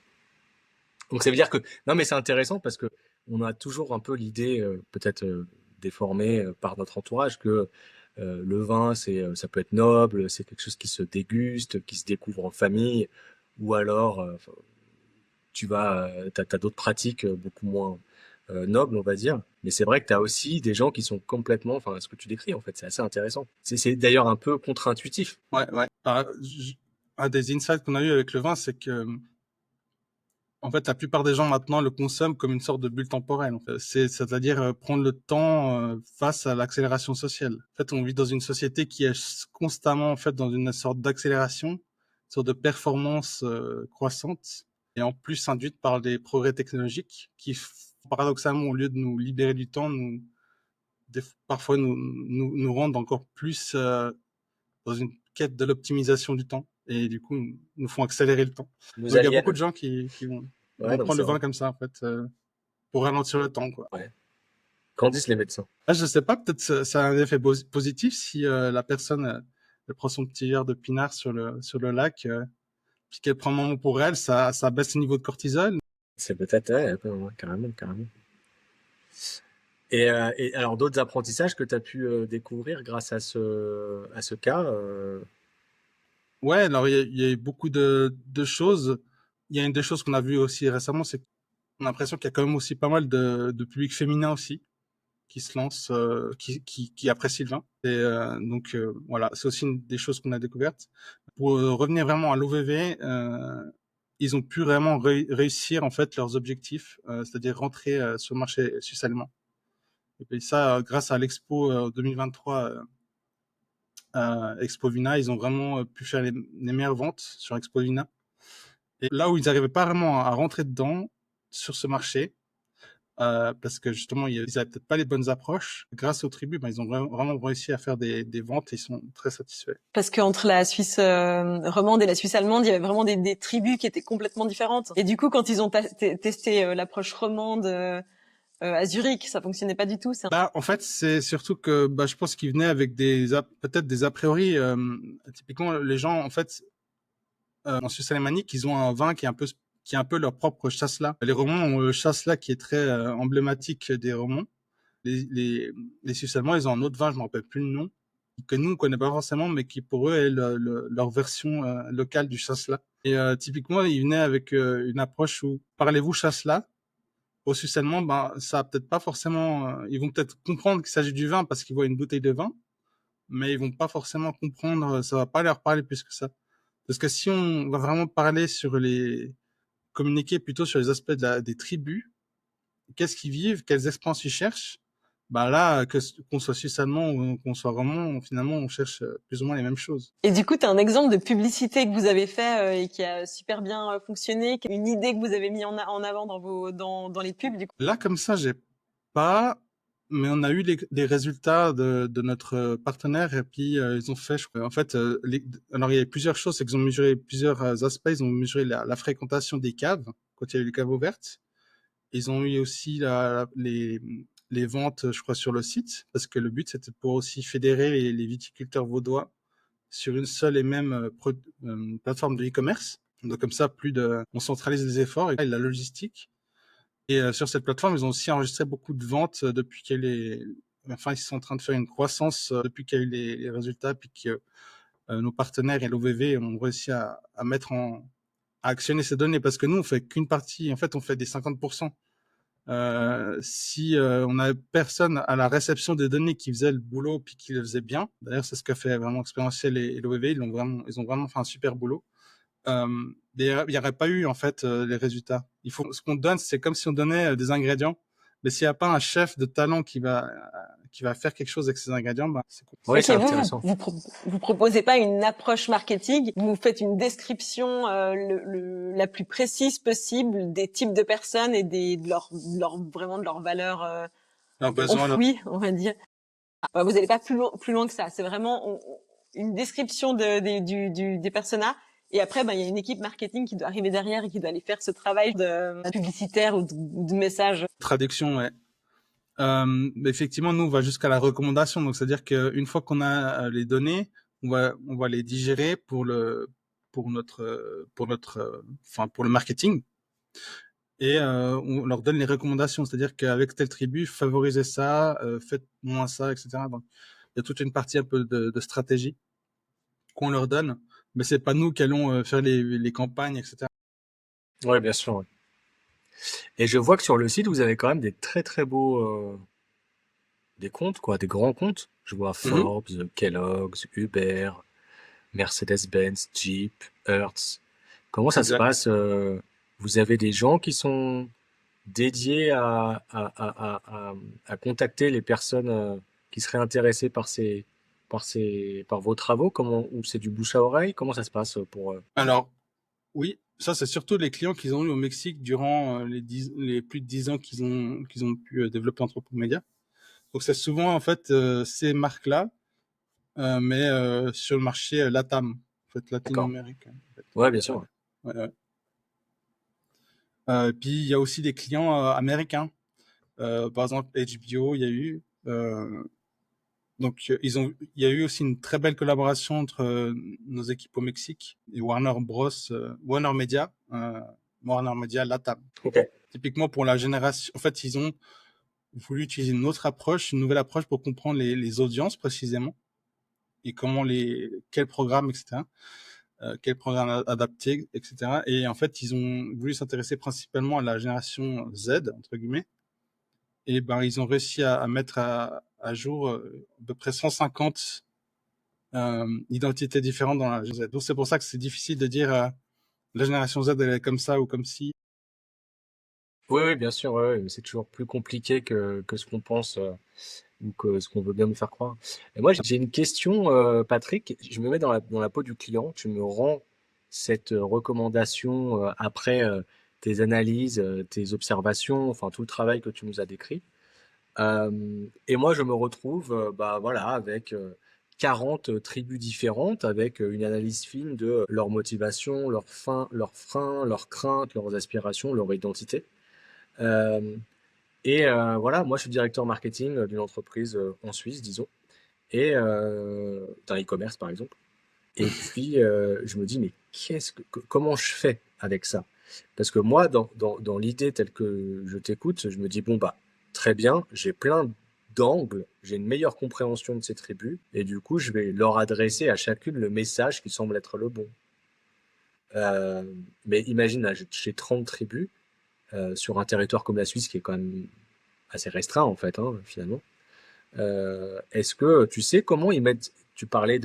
Donc ça veut dire que non, mais c'est intéressant parce que on a toujours un peu l'idée peut-être déformée par notre entourage que le vin ça peut être noble, c'est quelque chose qui se déguste, qui se découvre en famille, ou alors t'as d'autres pratiques beaucoup moins nobles, on va dire. Mais c'est vrai que t'as aussi des gens qui sont complètement, enfin ce que tu décris en fait, c'est assez intéressant. C'est d'ailleurs un peu contre-intuitif. Ouais, ouais. Un des insights qu'on a eu avec le vin, c'est que en fait, la plupart des gens maintenant le consomment comme une sorte de bulle temporelle. En fait. C'est-à-dire prendre le temps face à l'accélération sociale. En fait, on vit dans une société qui est constamment en fait dans une sorte d'accélération, une sorte de performance croissante, et en plus induite par des progrès technologiques qui, paradoxalement, au lieu de nous libérer du temps, parfois nous rendent encore plus dans une quête de l'optimisation du temps. Et du coup, nous font accélérer le temps. Nous Donc, il y a beaucoup aliène. de gens qui Ouais, vont non, prendre c'est le vrai. vin comme ça, en fait, pour ralentir le temps, quoi. Ouais. Qu'en disent les médecins? Ah, je sais pas, peut-être ça a un effet positif si la personne elle prend son petit verre de pinard sur le lac, puis qu'elle prend un moment pour elle, ça baisse le niveau de cortisol. C'est peut-être, ouais, carrément, carrément. Et alors, d'autres apprentissages que tu as pu découvrir grâce à ce cas Ouais, alors il y a eu beaucoup de choses. Il y a une des choses qu'on a vues aussi récemment, c'est qu'on a l'impression qu'il y a quand même aussi pas mal de public féminin aussi qui se lance, qui apprécie le vin. Et donc voilà, c'est aussi une des choses qu'on a découvertes. Pour revenir vraiment à l'OVV, ils ont pu vraiment réussir en fait leurs objectifs, c'est-à-dire rentrer sur le marché suisse-allemand. Et puis ça, grâce à l'Expo 2023, Expo Vina, ils ont vraiment pu faire les meilleures ventes sur Expo Vina. Et là où ils n'arrivaient pas vraiment à rentrer dedans, sur ce marché, parce que justement, ils n'avaient peut-être pas les bonnes approches. Grâce aux tribus, ils ont vraiment réussi à faire des ventes et ils sont très satisfaits. Parce qu'entre la Suisse romande et la Suisse allemande, il y avait vraiment des tribus qui étaient complètement différentes. Et du coup, quand ils ont testé l'approche romande à Zurich, ça fonctionnait pas du tout. En fait, c'est surtout que je pense qu'ils venaient avec peut-être des a priori. Typiquement, les gens, en fait, en Suisse alémanique, ils ont un vin qui est un peu leur propre chasselas. Les Romans ont le chasselas qui est très emblématique des Romans. Les Suisses allemands, ils ont un autre vin, je me rappelle plus le nom, que nous on connaît pas forcément, mais qui pour eux est leur version locale du chasselas. Et typiquement, ils venaient avec une approche où parlez-vous chasselas. Aux Suisses allemands, ça a peut-être pas forcément. Ils vont peut-être comprendre qu'il s'agit du vin parce qu'ils voient une bouteille de vin, mais ils vont pas forcément comprendre. Ça va pas leur parler plus que ça. Parce que si on va vraiment parler communiquer plutôt sur les aspects des tribus, qu'est-ce qu'ils vivent, quelles expériences ils cherchent, là, qu'on soit suisse allemand ou qu'on soit roman, finalement, on cherche plus ou moins les mêmes choses. Et du coup, tu as un exemple de publicité que vous avez fait et qui a super bien fonctionné, une idée que vous avez mis en avant dans les pubs, du coup. Là, comme ça, j'ai pas, mais on a eu les résultats de notre partenaire et puis ils ont fait, je crois, en fait, alors il y avait plusieurs choses, c'est qu'ils ont mesuré plusieurs aspects. Ils ont mesuré la fréquentation des caves quand il y a eu les caves ouvertes. Ils ont eu aussi les ventes, je crois, sur le site, parce que le but c'était pour aussi fédérer les viticulteurs vaudois sur une seule et même plateforme de e-commerce. Donc comme ça, on centralise les efforts et la logistique. Et sur cette plateforme, ils ont aussi enregistré beaucoup de ventes depuis qu'il y a eu enfin, ils sont en train de faire une croissance depuis qu'il y a eu les résultats, puis que nos partenaires et l'OVV ont réussi à actionner ces données, parce que nous, on fait qu'une partie. En fait, on fait des 50%. Si on a personne à la réception des données qui faisait le boulot puis qui le faisait bien, d'ailleurs, c'est ce qu'a fait vraiment Expérientiel et l'OVV, ils ont vraiment fait un super boulot. Il n'y aurait pas eu en fait les résultats. Ce qu'on donne, c'est comme si on donnait des ingrédients, mais s'il n'y a pas un chef de talent qui va faire quelque chose avec ces ingrédients, bah, c'est cool. Oui, Ok, c'est vous intéressant. vous proposez pas une approche marketing, vous faites une description la plus précise possible des types de personnes et vraiment de leurs valeurs Alors, besoin, enfouies, on va dire. Vous n'allez pas plus loin que ça. C'est vraiment une description des personas. Et après, il y a une équipe marketing qui doit arriver derrière et qui doit aller faire ce travail de publicitaire ou de message. traduction, ouais. Mais effectivement, nous, on va jusqu'à la recommandation. Donc, c'est-à-dire qu'une fois qu'on a les données, on va les digérer pour le marketing. Et on leur donne les recommandations. C'est-à-dire qu'avec telle tribu, favorisez ça, faites moins ça, etc. Donc, il y a toute une partie un peu de stratégie qu'on leur donne. Mais c'est pas nous qui allons faire les campagnes, etc. Oui, bien sûr. Ouais. Et je vois que sur le site, vous avez quand même des très très beaux des comptes, quoi, des grands comptes. Je vois Forbes, Kellogg's, Uber, Mercedes-Benz, Jeep, Hertz. Comment ça se Exact. passe vous avez des gens qui sont dédiés à contacter les personnes qui seraient intéressées par vos travaux, ou c'est du bouche à oreille? Comment ça se passe pour Alors, oui, ça, c'est surtout les clients qu'ils ont eu au Mexique durant les plus de 10 ans qu'ils ont pu développer Anthropomédia. Donc, c'est souvent, en fait, ces marques-là, mais sur le marché LATAM, en fait, D'accord. latino-américain. En fait. Ouais, bien sûr. Ouais, ouais. Puis, il y a aussi des clients américains. Par exemple, HBO, il y a eu. Donc, il y a eu aussi une très belle collaboration entre nos équipes au Mexique et Warner Media LATAM. Ok. Typiquement pour la génération, en fait, ils ont voulu utiliser une nouvelle approche pour comprendre les audiences précisément et quels programmes, etc. Quels programmes adaptés, etc. Et en fait, ils ont voulu s'intéresser principalement à la génération Z, entre guillemets. Et ben, ils ont réussi à mettre à jour à peu près 150 identités différentes dans la génération Z. Donc, c'est pour ça que c'est difficile de dire la génération Z, elle est comme ça ou comme ci. Oui, oui, bien sûr. Ouais, ouais, c'est toujours plus compliqué que ce qu'on pense ou que ce qu'on veut bien nous faire croire. Et moi, j'ai une question, Patrick. Je me mets dans la peau du client. Tu me rends cette recommandation après tes analyses, tes observations, enfin tout le travail que tu nous as décrit. Et moi, je me retrouve, bah voilà, avec 40 tribus différentes, avec une analyse fine de leur motivation, leurs freins, leurs craintes, leurs aspirations, leur identité. Euh, voilà, moi, je suis directeur marketing d'une entreprise en Suisse, disons, et d'un e-commerce, par exemple. Et puis, je me dis, mais comment je fais avec ça? Parce que moi, dans l'idée telle que je t'écoute, je me dis, bon, bah, très bien, j'ai plein d'angles, j'ai une meilleure compréhension de ces tribus, et du coup, je vais leur adresser à chacune le message qui semble être le bon. Euh, mais imagine, là, j'ai 30 tribus sur un territoire comme la Suisse, qui est quand même assez restreint, en fait, hein, finalement. Est-ce que tu sais comment ils mettent, tu parlais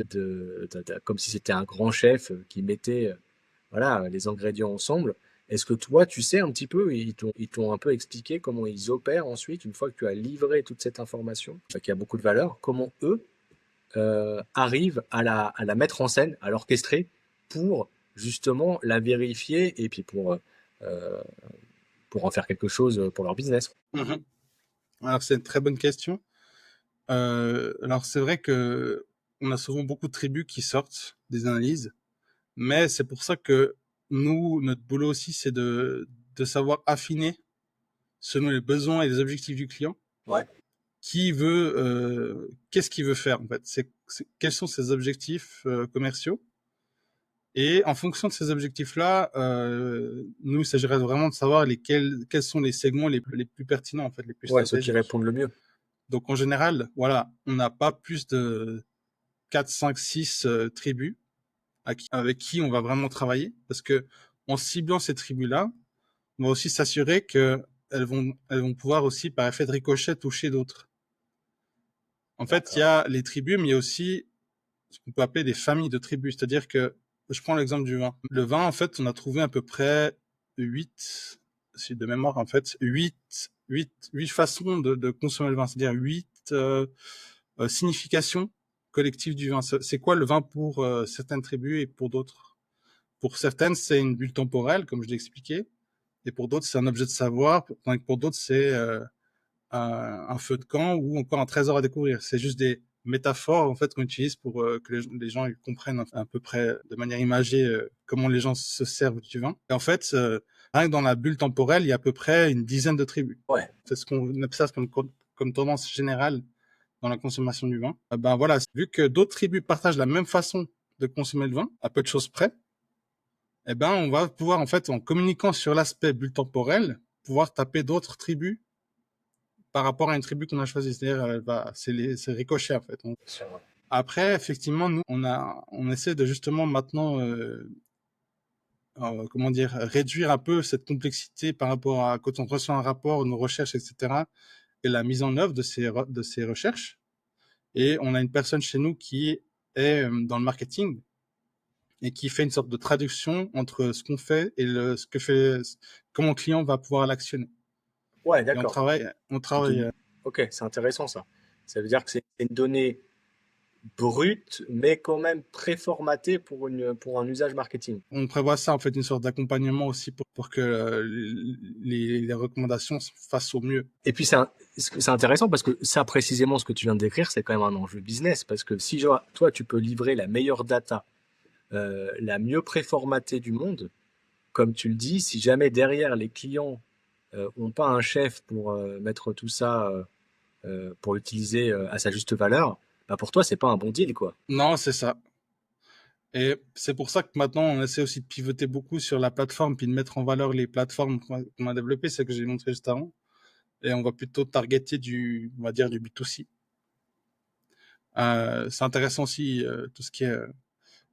comme si c'était un grand chef qui mettait voilà, les ingrédients ensemble. Est-ce que toi, tu sais un petit peu, ils t'ont un peu expliqué comment ils opèrent ensuite, une fois que tu as livré toute cette information, qui a beaucoup de valeur, comment eux arrivent à la mettre en scène, à l'orchestrer pour justement la vérifier et puis pour en faire quelque chose pour leur business. Alors, c'est une très bonne question. Alors c'est vrai que on a souvent beaucoup de tribus qui sortent des analyses, mais c'est pour ça que nous, notre boulot aussi, c'est de savoir affiner selon les besoins et les objectifs du client. Ouais. Qu'est-ce qu'il veut faire en fait, quels sont ses objectifs commerciaux, et en fonction de ces objectifs-là, nous, il s'agirait vraiment de savoir quels sont les segments les plus pertinents en fait, les plus Ouais, ceux qui stratégiques. répondent le mieux. Donc en général, voilà, on n'a pas plus de 4, 5, 6 tribus avec qui on va vraiment travailler, parce que en ciblant ces tribus-là, on va aussi s'assurer que elles vont pouvoir aussi, par effet de ricochet, toucher d'autres. En fait, il y a les tribus, mais il y a aussi ce qu'on peut appeler des familles de tribus. C'est-à-dire que, je prends l'exemple du vin. Le vin, en fait, on a trouvé à peu près 8, si de mémoire, en fait, 8 façons de consommer le vin. C'est-à-dire 8 significations collectives du vin. C'est quoi le vin pour certaines tribus et pour d'autres? Pour certaines, c'est une bulle temporelle, comme je l'ai expliqué. Et pour d'autres, c'est un objet de savoir. Tandis que pour d'autres, c'est un feu de camp ou encore un trésor à découvrir. C'est juste des métaphores en fait qu'on utilise pour que les gens ils comprennent à peu près de manière imagée comment les gens se servent du vin. Et en fait, rien que dans la bulle temporelle, il y a à peu près une dizaine de tribus. Ouais. C'est ce qu'on observe comme tendance générale dans la consommation du vin. Ben voilà, vu que d'autres tribus partagent la même façon de consommer le vin, à peu de choses près, eh ben on va pouvoir en fait, en communiquant sur l'aspect bulle temporelle, pouvoir taper d'autres tribus par rapport à une tribu qu'on a choisie. C'est-à-dire, c'est ricochet, en fait. Après, effectivement, nous, on essaie de justement maintenant, comment dire, réduire un peu cette complexité par rapport à quand on reçoit un rapport, nos recherches, etc., et la mise en œuvre de ces recherches. Et on a une personne chez nous qui est dans le marketing et qui fait une sorte de traduction entre ce qu'on fait et comment le client va pouvoir l'actionner. Ouais, Et d'accord. on travaille. Ok, c'est intéressant ça. Ça veut dire que c'est une donnée brute, mais quand même préformatée pour un usage marketing. On prévoit ça, en fait, une sorte d'accompagnement aussi pour que les recommandations se fassent au mieux. Et puis c'est intéressant parce que ça, précisément, ce que tu viens de décrire, c'est quand même un enjeu business. Parce que si genre, toi, tu peux livrer la meilleure data, la mieux préformatée du monde, comme tu le dis, si jamais derrière les clients ont pas un chef pour mettre tout ça, pour l'utiliser à sa juste valeur, bah pour toi, c'est pas un bon deal, quoi. Non, c'est ça. Et c'est pour ça que maintenant, on essaie aussi de pivoter beaucoup sur la plateforme, puis de mettre en valeur les plateformes qu'on a développées, c'est ce que j'ai montré juste avant. Et on va plutôt targeter on va dire, du B2C. C'est intéressant aussi, tout ce qui est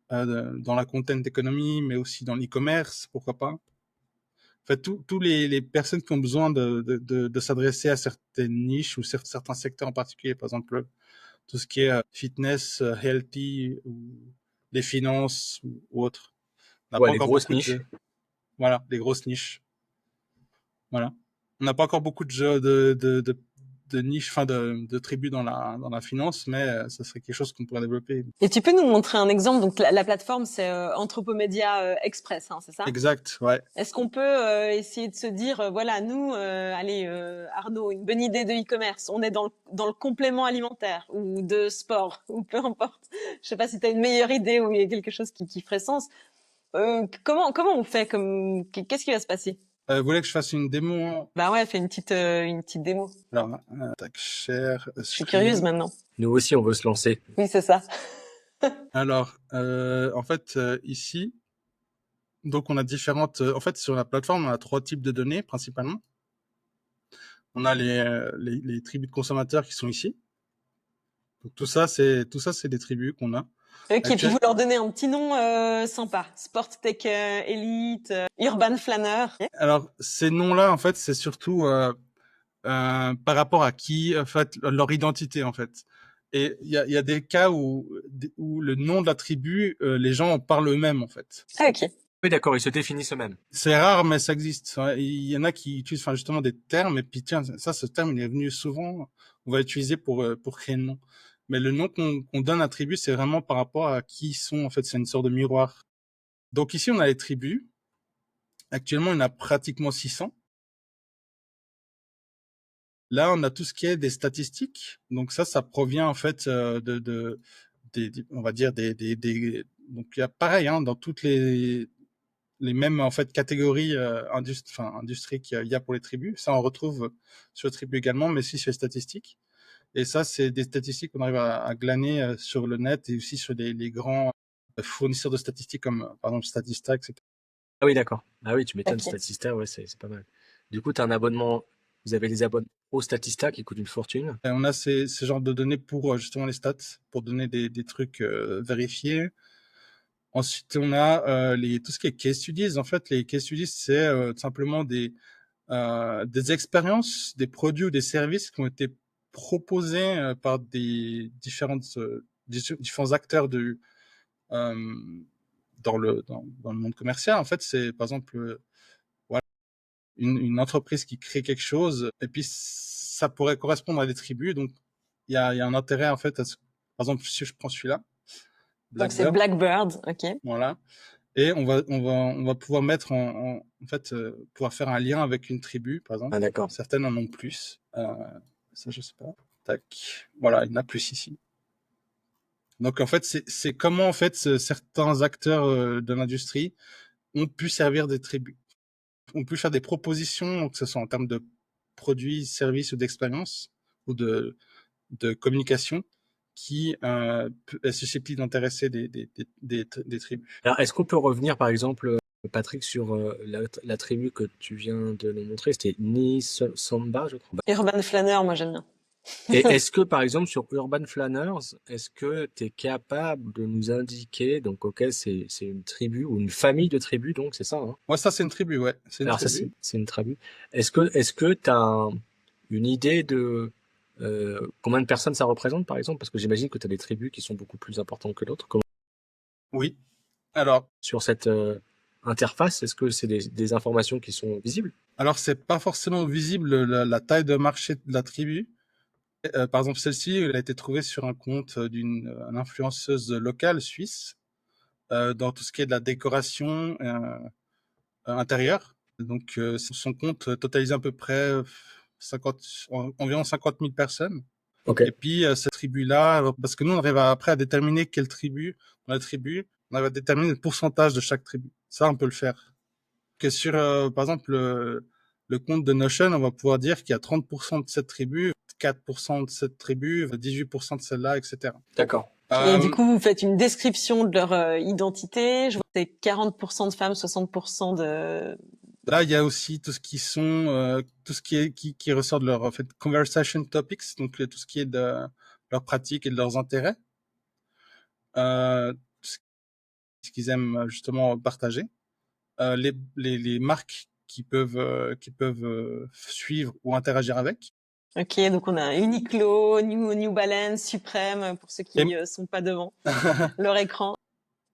dans la content economy, mais aussi dans l'e-commerce, pourquoi pas. En fait, tous les personnes qui ont besoin de s'adresser à certaines niches ou certains secteurs en particulier, par exemple, tout ce qui est fitness, healthy, ou les finances ou autres. On n'a Ouais, pas les encore grosses beaucoup niches. voilà, des grosses niches. Voilà. On n'a pas encore beaucoup de jeux de niches, enfin de tribus dans la finance, mais ça serait quelque chose qu'on pourrait développer. Et tu peux nous montrer un exemple? Donc la plateforme, c'est Anthropomedia Express, hein, c'est ça? Exact, ouais. Est-ce qu'on peut essayer de se dire, voilà, nous, allez, Arnaud, une bonne idée de e-commerce, on est dans le complément alimentaire ou de sport, ou peu importe. Je sais pas si tu as une meilleure idée ou il y a quelque chose qui ferait sens. Comment on fait qu'est-ce qui va se passer? Vous voulez que je fasse une démo? Bah ouais, fais une petite démo. Alors, tac, share Je suis screen. curieuse maintenant. Nous aussi, on veut se lancer. Oui, c'est ça. Alors, en fait, ici, donc on a en fait, sur la plateforme, on a 3 types de données principalement. On a les tribus de consommateurs qui sont ici. Donc tout ça, c'est des tribus qu'on a. Ok, puis vous leur donnez un petit nom sympa. Sport Tech Elite, Urban Planner. Alors, ces noms-là, en fait, c'est surtout par rapport à qui, en fait, leur identité, en fait. Et il y a des cas où le nom de la tribu, les gens en parlent eux-mêmes, en fait. Ah, ok. Oui, d'accord, ils se définissent eux-mêmes. C'est rare, mais ça existe. Il y en a qui utilisent, enfin, justement des termes, et puis tiens, ce terme, il est venu souvent, on va l'utiliser pour créer le nom. Mais le nom qu'on donne à tribu, c'est vraiment par rapport à qui ils sont, en fait, c'est une sorte de miroir. Donc ici, on a les tribus. Actuellement, il y en a pratiquement 600. Là, on a tout ce qui est des statistiques. Donc ça provient en fait on va dire donc il y a pareil hein, dans toutes les mêmes en fait catégories industries qu'il y a pour les tribus. Ça, on retrouve sur les tribus également, mais aussi sur les statistiques. Et ça, c'est des statistiques qu'on arrive à glaner sur le net et aussi sur les grands fournisseurs de statistiques comme par exemple Statista, etc. Ah oui, d'accord. Ah oui, tu m'étonnes, Ok. Statista, ouais, c'est pas mal. Du coup, tu as un abonnement, vous avez des abonnements au Statista qui coûtent une fortune. Et on a ces genres de données pour justement les stats, pour donner des trucs vérifiés. Ensuite, on a tout ce qui est case studies. En fait, les case studies, c'est tout simplement des expériences, des produits ou des services qui ont été proposés par des différents acteurs euh, dans le monde commercial. En fait, c'est par exemple voilà, une entreprise qui crée quelque chose et puis ça pourrait correspondre à des tribus. Donc, il y a un intérêt en fait par exemple, si je prends celui-là, Donc c'est Blackbird, Blackbird, ok. voilà. Et on va pouvoir mettre en fait, pouvoir faire un lien avec une tribu, par exemple. Ah d'accord. Certaines en ont plus. Ça, je sais pas. Tac. Voilà, il y en a plus ici. Donc, en fait, c'est comment, en fait, certains acteurs de l'industrie ont pu servir des tribus. On peut faire des propositions, que ce soit en termes de produits, services ou d'expérience ou de communication qui est susceptible d'intéresser des tribus. Alors, est-ce qu'on peut revenir, par exemple, Patrick, sur la tribu que tu viens de nous montrer? C'était Ni Samba, je crois. Urban Flanner, moi j'aime bien. Et est-ce que, par exemple, sur Urban Flanners, est-ce que tu es capable de nous indiquer, donc, ok, c'est une tribu ou une famille de tribus, donc, c'est ça, hein? Ouais, ça, c'est une tribu, ouais. C'est une Alors, ça, tribu. c'est une tribu. Est-ce que tu as une idée de combien de personnes ça représente, par exemple? Parce que j'imagine que tu as des tribus qui sont beaucoup plus importantes que d'autres. Oui. Alors, Sur cette interface, est-ce que c'est des informations qui sont visibles? c'est pas forcément visible la taille de marché de la tribu. Par exemple, celle-ci, elle a été trouvée sur un compte d'une influenceuse locale suisse dans tout ce qui est de la décoration intérieure. Donc, son compte totalise à peu près environ 50 000 personnes. Ok. Et puis, cette tribu-là, parce que nous, on arrive après à déterminer quelle tribu, dans la tribu, on arrive à déterminer le pourcentage de chaque tribu. Ça, on peut le faire. Que sur, par exemple, le compte de Notion, on va pouvoir dire qu'il y a 30% de cette tribu, 4% de cette tribu, 18% de celle-là, etc. D'accord. Et du coup, vous faites une description de leur identité. Je vois que c'est 40% de femmes, 60% de... Là, il y a aussi tout ce tout ce qui ressort de leur en fait conversation topics, donc tout ce qui est de leurs pratiques et de leurs intérêts, ce qu'ils aiment justement partager, les marques qui peuvent suivre ou interagir avec. Ok, donc on a Uniqlo, New Balance, Supreme, pour ceux qui sont pas devant leur écran.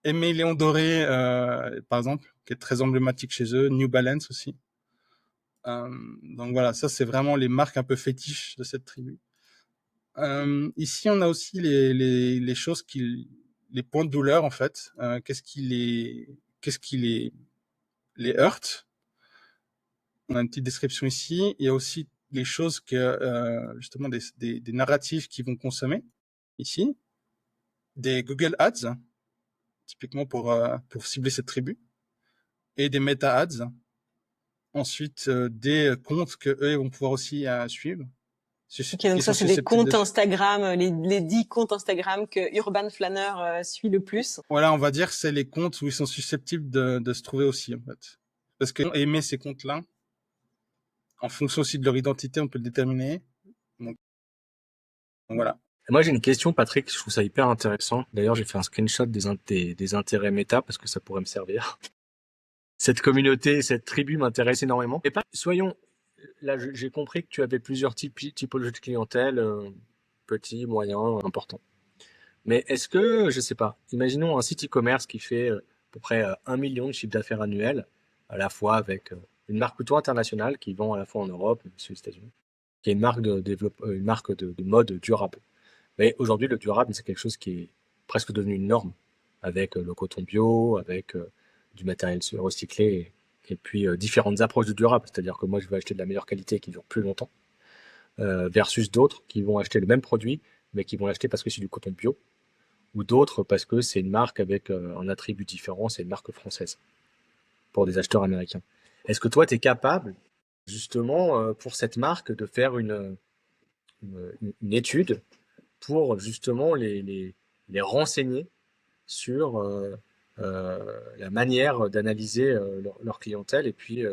Aimé Léon Doré, par exemple, qui est très emblématique chez eux, New Balance aussi. Donc voilà, ça c'est vraiment les marques un peu fétiches de cette tribu. Ici, on a aussi les choses les points de douleur en fait. Qu'est-ce qui les heurte. On a une petite description ici. Il y a aussi les choses que justement des narratifs qu'ils vont consommer ici, des Google Ads typiquement pour cibler cette tribu et des Meta Ads. Ensuite, des comptes que eux vont pouvoir aussi suivre. Ok, donc ça, c'est des comptes Instagram, les 10 comptes Instagram que Urban Flanner suit le plus. Voilà, on va dire que c'est les comptes où ils sont susceptibles de se trouver aussi, en fait. Parce que aimer ces comptes-là, en fonction aussi de leur identité, on peut le déterminer. Donc voilà. Moi, j'ai une question, Patrick. Je trouve ça hyper intéressant. D'ailleurs, j'ai fait un screenshot des intérêts méta parce que ça pourrait me servir. Cette communauté, cette tribu m'intéresse énormément. Et pas, soyons, là, j'ai compris que tu avais plusieurs typologies de clientèle, petit, moyen, important. Mais est-ce que, je sais pas, imaginons un site e-commerce qui fait à peu près 1 million de chiffre d'affaires annuel, à la fois avec une marque plutôt internationale qui vend à la fois en Europe et aux États-Unis, qui est une marque une marque de mode durable. Mais aujourd'hui, le durable, c'est quelque chose qui est presque devenu une norme, avec le coton bio, avec du matériel recyclé, et puis différentes approches de durable. C'est-à-dire que moi, je veux acheter de la meilleure qualité qui dure plus longtemps. versus d'autres qui vont acheter le même produit, mais qui vont l'acheter parce que c'est du coton bio, ou d'autres parce que c'est une marque avec un attribut différent, c'est une marque française pour des acheteurs américains. Est-ce que toi, tu es capable, justement, pour cette marque, de faire une étude pour justement les renseigner sur la manière d'analyser leur clientèle et puis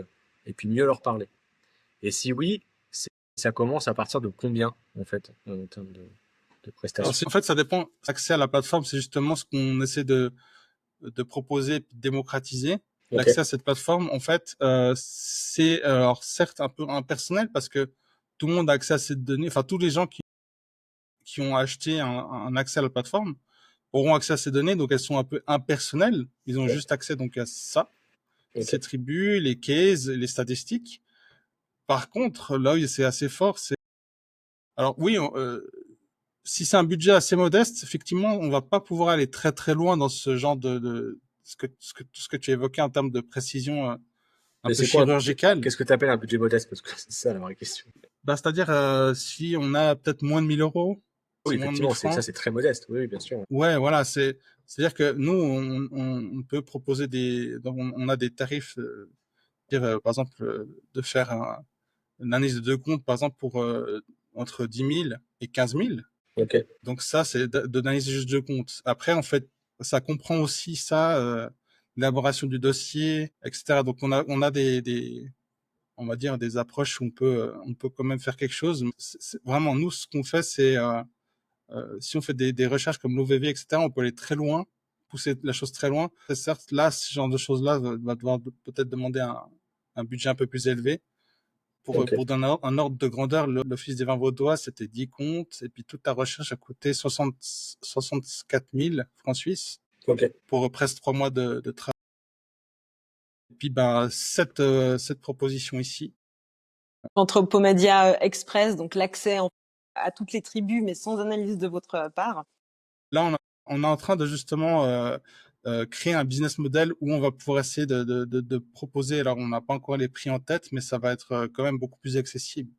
mieux leur parler? Et si oui, ça commence à partir de combien, en fait, en termes de Alors, prestations? en fait, ça dépend. L'accès à la plateforme, c'est justement ce qu'on essaie de proposer et de démocratiser. Ok, L'accès à cette plateforme, en fait, c'est alors certes un peu impersonnel parce que tout le monde a accès à cette donnée. Enfin, tous les gens qui ont acheté un accès à la plateforme auront accès à ces données, donc elles sont un peu impersonnelles. Ils ont ok, juste accès donc à ça, ok. ces tribus, les cases, les statistiques. Par contre, là où c'est assez fort, c'est alors oui, si c'est un budget assez modeste, effectivement, on va pas pouvoir aller très très loin dans ce genre de tout ce que tu évoquais en termes de précision un Mais peu c'est quoi, chirurgicale. qu'est-ce que tu appelles un budget modeste? Parce que c'est ça la vraie question. Bah, c'est-à-dire si on a peut-être moins de 1000 euros, Oui, moins de 1000 effectivement, ça francs. c'est très modeste. Oui, oui, bien sûr. Ouais, voilà, c'est-à-dire que nous, on peut proposer donc on a des tarifs, par exemple, de faire une analyse de deux comptes, par exemple, pour entre 10 000 et 15 000. Ok, Donc ça, c'est d'analyser juste deux comptes. Après, en fait, ça comprend aussi ça, l'élaboration du dossier, etc. Donc on a on va dire des approches où on peut quand même faire quelque chose. Vraiment, nous, ce qu'on fait, c'est si on fait des recherches comme l'OVV, etc., on peut aller très loin, pousser la chose très loin. C'est certes, là, ce genre de choses-là va devoir peut-être demander un budget un peu plus élevé. ok, Pour donner un ordre de grandeur, l'Office des vins vaudois, c'était 10 comptes, et puis toute ta recherche a coûté 64 000 francs suisses ok. pour presque 3 mois de travail. Et puis, ben, cette proposition ici. Anthropomedia Express, donc l'accès à toutes les tribus, mais sans analyse de votre part. Là, on est en train de justement créer un business model où on va pouvoir essayer de proposer. Alors, on n'a pas encore les prix en tête, mais ça va être quand même beaucoup plus accessible.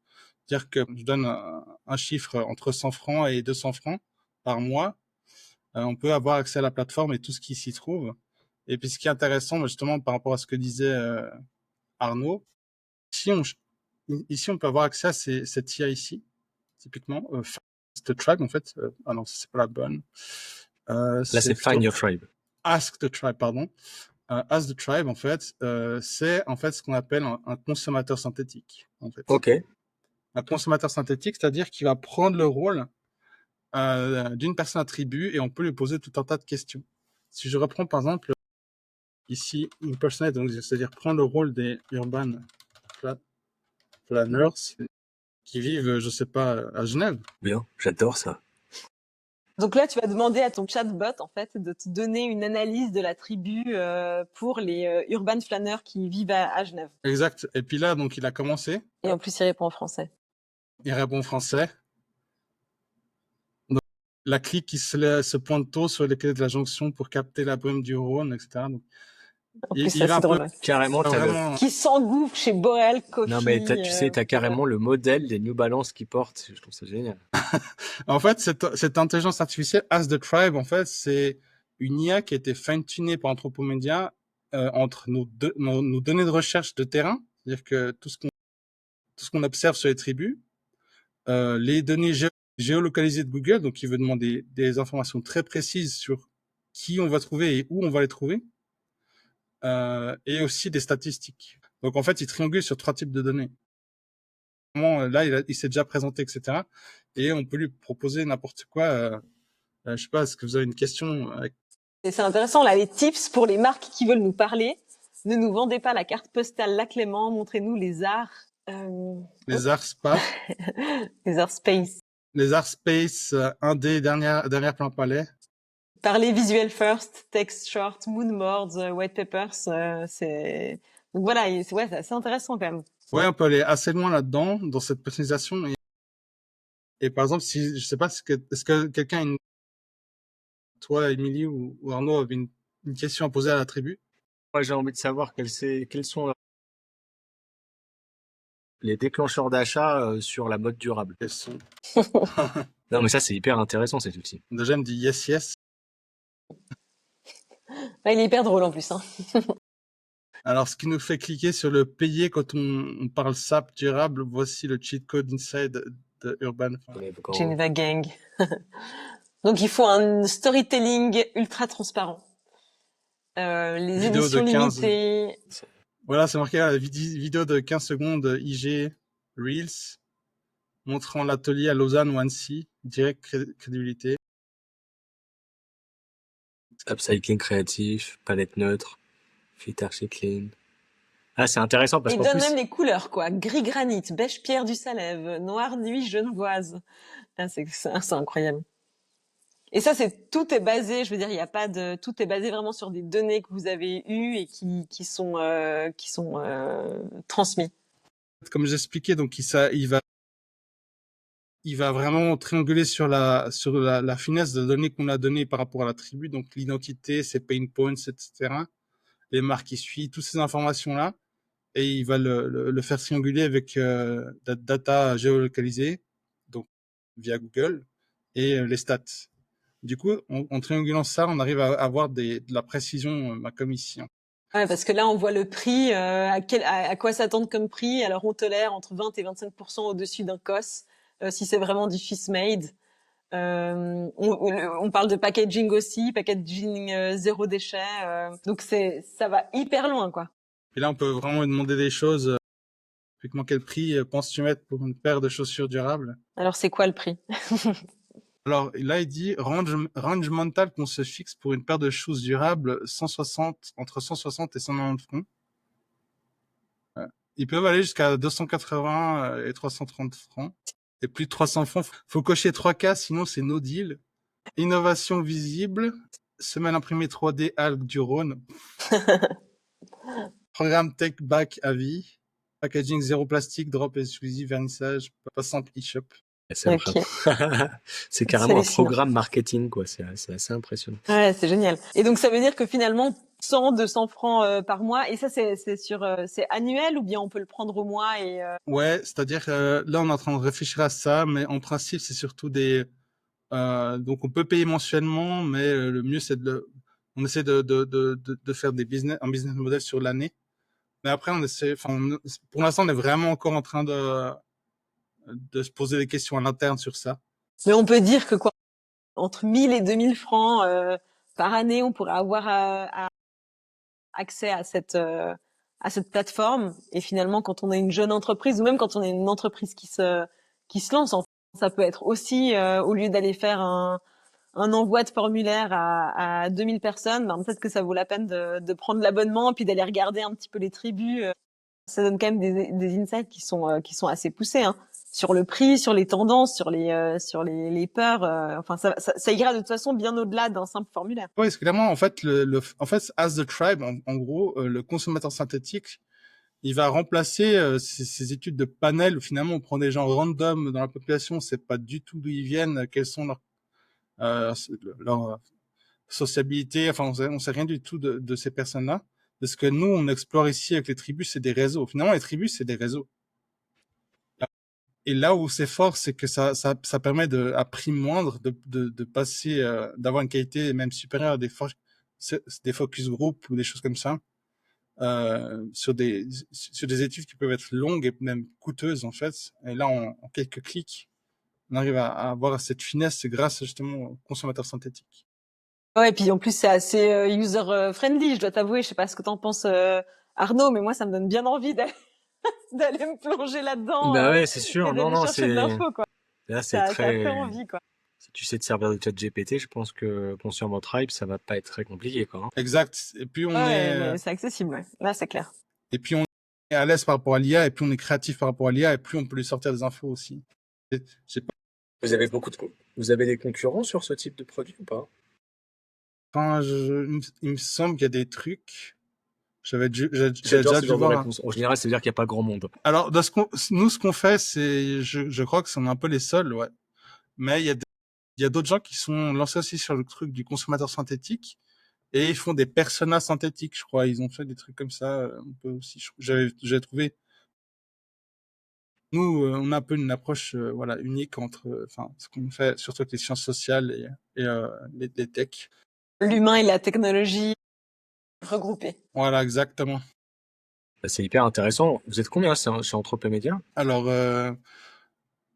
C'est-à-dire que je donne un chiffre entre 100 francs et 200 francs par mois. On peut avoir accès à la plateforme et tout ce qui s'y trouve. Et puis, ce qui est intéressant, justement, par rapport à ce que disait Arnaud, ici ici, on peut avoir accès à cette IA ici, typiquement, Fast Tribe, en fait. Ah non, c'est pas la bonne. Là, C'est c'est plutôt Find Your Tribe. Ask the Tribe, pardon. Ask the Tribe, en fait, c'est en fait ce qu'on appelle un consommateur synthétique, en fait. Ok, Un consommateur synthétique, c'est-à-dire qu'il va prendre le rôle d'une personne attribue et on peut lui poser tout un tas de questions. Si je reprends par exemple ici une personnalité, donc c'est-à-dire prendre le rôle des urban planners qui vivent, je sais pas, à Genève. bien, j'adore ça. Donc là, tu vas demander à ton chatbot, en fait, de te donner une analyse de la tribu pour les urban flâneurs qui vivent à Genève. Exact. Et puis là, donc il a commencé, Et en plus, il répond en français. il répond français. Donc, la clique qui se pointe tôt sur les clés de la jonction pour capter la brume du Rhône, etc. Donc, En plus, il ça, va c'est un peu drôle. Carrément, t'as le... vraiment. Qui s'engouffre chez Boreal Non, mais Coffee. tu sais, t'as carrément le modèle des New Balance qu'ils portent. Je trouve ça génial. En fait, cette intelligence artificielle, Ask the Tribe, en fait, c'est une IA qui a été fine-tunée par Anthropomedia entre nos données de recherche de terrain, c'est-à-dire que tout ce qu'on observe sur les tribus, les données géolocalisées de Google, donc qui veut demander des informations très précises sur qui on va trouver et où on va les trouver, et aussi des statistiques. Donc en fait, il triangule sur 3 types de données. Là, il s'est déjà présenté, etc. Et on peut lui proposer n'importe quoi. Je sais pas, est-ce que vous avez une question Et c'est intéressant, là, les tips pour les marques qui veulent nous parler. Ne nous vendez pas la carte postale La Clément, montrez-nous les arts. les arts spa, Les arts space. les arts space, indé, dernière plan palais. Parler visuel first, text short, moonboards, white papers, c'est... Donc voilà, ouais, c'est assez intéressant quand même. Ouais, on peut aller assez loin là-dedans, dans cette personnalisation. Et par exemple, si, je sais pas, est-ce que quelqu'un, toi, Émilie ou Arnaud, avait une question à poser à la tribu? Moi, j'ai envie de savoir quels sont les déclencheurs d'achat sur la mode durable. Quels sont? Non, mais ça, c'est hyper intéressant cet outil. Déjà, elle me dit yes, yes. Ouais, il est hyper drôle en plus, hein. Alors, ce qui nous fait cliquer sur le payer quand on parle SAP durable, voici le cheat code inside de Urban. Geneva Gang. Donc il faut un storytelling ultra transparent. Les Vidéo de éditions 15. limitées. Voilà, c'est marqué là, la vidéo de 15 secondes IG Reels montrant l'atelier à Lausanne ou Annecy, direct crédibilité. Upcycling créatif, palette neutre, fit archi clean. Ah, c'est intéressant parce Il qu'en donne plus, même les couleurs, quoi. Gris granit, beige pierre du Salève, noir nuit genevoise. Ah, c'est incroyable. Et ça, tout est basé, je veux dire, il y a pas de, tout est basé vraiment sur des données que vous avez eues et qui sont transmis. Comme j'expliquais, donc il va vraiment trianguler sur la finesse de données qu'on a données par rapport à la tribu, donc l'identité, ses pain points, etc., les marques qui suivent, toutes ces informations-là, et il va le faire trianguler avec la data géolocalisée, donc via Google, et les stats. Du coup, en triangulant ça, on arrive à avoir de la précision, comme ici. Ouais, parce que là, on voit le prix, à quoi s'attendre comme prix. Alors, on tolère entre 20 et 25% au-dessus d'un COS, si c'est vraiment du Fist Made. On parle de packaging aussi, packaging zéro déchet. Donc, ça va hyper loin, quoi. Et là, on peut vraiment demander des choses. Typiquement, quel prix penses-tu mettre pour une paire de chaussures durables? Alors, c'est quoi le prix? Alors là, il dit range mental qu'on se fixe pour une paire de choses durables, 160, entre 160 et 190 francs. Ils peuvent aller jusqu'à 280 et 330 francs. Et plus de 300 francs. Faut cocher 3 cases, sinon c'est no deal. Innovation visible. Semelle imprimée 3D Algue du Rhône. Programme Tech Back à vie. Packaging zéro plastique, drop exclusif, vernissage, pas simple e-shop. Ok. C'est carrément un hallucinant. programme marketing, quoi. C'est assez impressionnant. Ouais, c'est génial. Et donc, ça veut dire que finalement, 100, 200 francs par mois. Et ça, c'est annuel ou bien on peut le prendre au mois et Ouais, c'est-à-dire là, on est en train de réfléchir à ça, mais en principe, c'est surtout donc on peut payer mensuellement, mais le mieux, on essaie de faire un business model sur l'année. Mais après, pour l'instant, on est vraiment encore en train de se poser des questions à l'interne sur ça. Mais on peut dire que quoi, entre 1000 et 2000 francs par année, on pourrait avoir accès à cette plateforme. Et finalement, quand on est une jeune entreprise ou même quand on est une entreprise qui se lance, en fait, ça peut être aussi au lieu d'aller faire un envoi de formulaire à 2000 personnes, ben, peut-être que ça vaut la peine de prendre l'abonnement puis d'aller regarder un petit peu les tribus. Ça donne quand même des insights qui sont assez poussés, hein, sur le prix, sur les tendances, sur les peurs. Enfin, ça ira de toute façon bien au-delà d'un simple formulaire. Oui, parce que clairement, en fait, as the tribe, en gros, le consommateur synthétique, il va remplacer ces études de panel où finalement on prend des gens random dans la population, on sait pas du tout d'où ils viennent, quelles sont leur sociabilité, enfin on sait rien du tout de ces personnes-là. De ce que nous on explore ici avec les tribus, c'est des réseaux. Finalement, les tribus, c'est des réseaux. Et là où c'est fort, c'est que ça permet à prix moindre de passer, d'avoir une qualité même supérieure à des focus group ou des choses comme ça, sur des études qui peuvent être longues et même coûteuses en fait. Et là, en quelques clics, on arrive à avoir cette finesse grâce justement aux consommateurs synthétiques. Ouais, et puis en plus c'est assez user friendly. Je dois t'avouer, je sais pas ce que t'en penses, Arnaud, mais moi ça me donne bien envie d'aller me plonger là-dedans Bah ouais, c'est et sûr. Non, d'aller non, chercher de l'info, quoi. là, c'est Ça très, fait envie, quoi. si tu sais te servir de ChatGPT, je pense que Consumer Tribe, ça va pas être très compliqué, quoi. Hein. Exact. Et puis Ouais, mais c'est accessible, ouais. Là, c'est clair. on est à l'aise par rapport à l'IA, et plus on est créatif par rapport à l'IA, et plus on peut lui sortir des infos aussi. J'ai pas, Vous avez des concurrents sur ce type de produit ou pas? enfin, il me semble qu'il y a des trucs. J'ai J'adore déjà ce dû genre de voir. réponse. En général, ça veut dire qu'il n'y a pas grand monde. Alors, nous, ce qu'on fait, c'est, je crois que c'est un peu les seuls, ouais. Mais il y a d'autres gens qui sont lancés aussi sur le truc du consommateur synthétique et ils font des personas synthétiques, je crois. Ils ont fait des trucs comme ça. On peut aussi, j'avais trouvé Nous, on a un peu une approche voilà, unique entre ce qu'on fait, surtout avec les sciences sociales et les tech. L'humain et la technologie regroupés. Voilà, exactement. C'est hyper intéressant. Vous êtes combien chez Entrepreneur? Alors,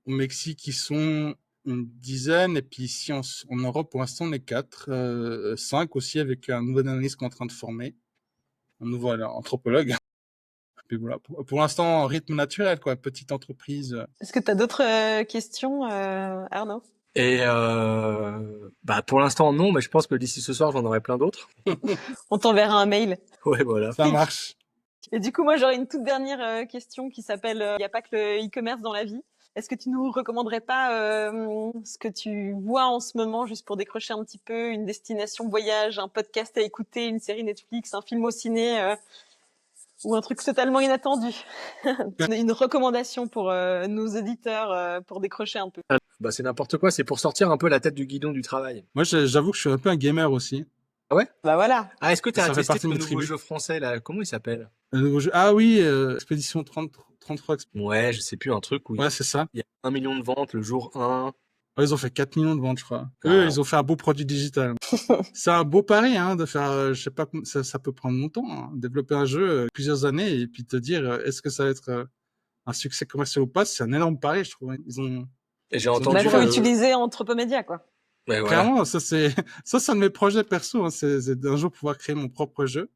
au Mexique, ils sont une dizaine, et puis ici en Europe, pour l'instant, on est 4, 5 aussi, avec un nouvel analyste qu'on est en train de former, un nouveau anthropologue. Puis voilà, pour l'instant, en rythme naturel, quoi, petite entreprise. Est-ce que tu as d'autres questions, Arnaud? Et pour l'instant non, mais je pense que d'ici ce soir j'en aurai plein d'autres. On t'enverra un mail. Ouais, voilà. Ça marche. Et du coup, moi, j'aurais une toute dernière question qui s'appelle il n'y a pas que le e-commerce dans la vie. Est-ce que tu nous recommanderais pas ce que tu vois en ce moment, juste pour décrocher un petit peu, une destination voyage, un podcast à écouter, une série Netflix, un film au ciné ou un truc totalement inattendu? Une recommandation pour nos auditeurs pour décrocher un peu. Bah c'est n'importe quoi, c'est pour sortir un peu la tête du guidon du travail. Moi, j'avoue que je suis un peu un gamer aussi. Ah ouais? Bah voilà. Ah, est-ce que tu as Ça fait testé partie de le mes nouveau tribus. jeu français là? Comment il s'appelle? Le nouveau jeu. Ah oui, Expédition 33. Ouais, je sais plus, un truc où Ouais, c'est ça. il y a 1 million de ventes le jour 1. Ouais, ils ont fait 4 millions de ventes, je crois. Ah. Eux, ils ont fait un beau produit digital. C'est un beau pari, hein, de faire, je sais pas, ça peut prendre longtemps, hein, développer un jeu plusieurs années et puis te dire, est-ce que ça va être un succès commercial ou pas? C'est un énorme pari, je trouve. Ils ont, Et j'ai ont entendu. Bah, dû faut faire- utiliser Anthropomédia, quoi. Ouais, voilà. Clairement, ça c'est un de mes projets perso, hein, c'est d'un jour pouvoir créer mon propre jeu.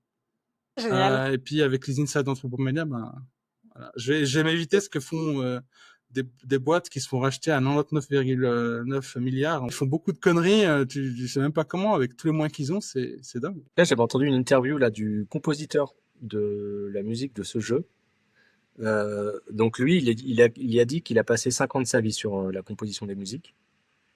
Génial. Et puis avec les insights d'Anthropomédia, voilà. Je vais m'éviter ce que font des boîtes qui se font racheter à 99,9 milliards. Ils font beaucoup de conneries, tu sais même pas comment, avec tous les moyens qu'ils ont, c'est dingue. Là, j'avais entendu une interview là du compositeur de la musique de ce jeu. Donc lui, il a dit qu'il a passé 5 ans de sa vie sur la composition des musiques.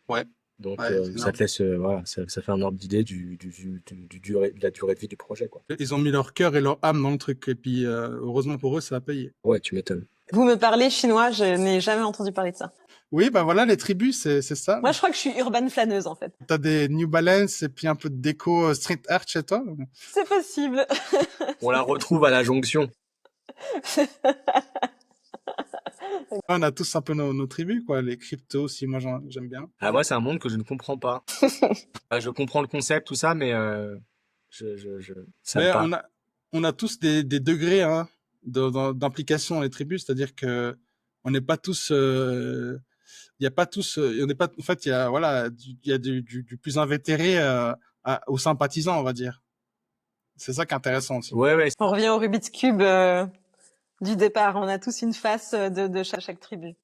Ouais. Donc Ouais, c'est ça énorme. te laisse, voilà, ça fait un ordre d'idée de la durée de vie du projet, quoi. Ils ont mis leur cœur et leur âme dans le truc, et puis heureusement pour eux, ça a payé. Ouais, tu m'étonnes. Vous me parlez chinois, je n'ai jamais entendu parler de ça. Oui, bah voilà, les tribus, c'est ça. Moi, je crois que je suis urban flâneuse, en fait. T'as des New Balance et puis un peu de déco street art chez toi. C'est possible. On la retrouve à la jonction. On a tous un peu nos tribus, quoi. Les cryptos aussi, moi j'aime bien. Ah, moi, c'est un monde que je ne comprends pas. Je comprends le concept, tout ça, mais ça me Mais parle. on a tous des degrés hein, d'implication dans les tribus, c'est-à-dire que on n'est pas tous, il y a pas tous, on n'est pas, en fait, il y a voilà, il y a du plus invétéré aux sympathisants, on va dire. C'est ça qui est intéressant aussi. Ouais, ouais. On revient au Rubik's Cube du départ. On a tous une face de chaque tribu.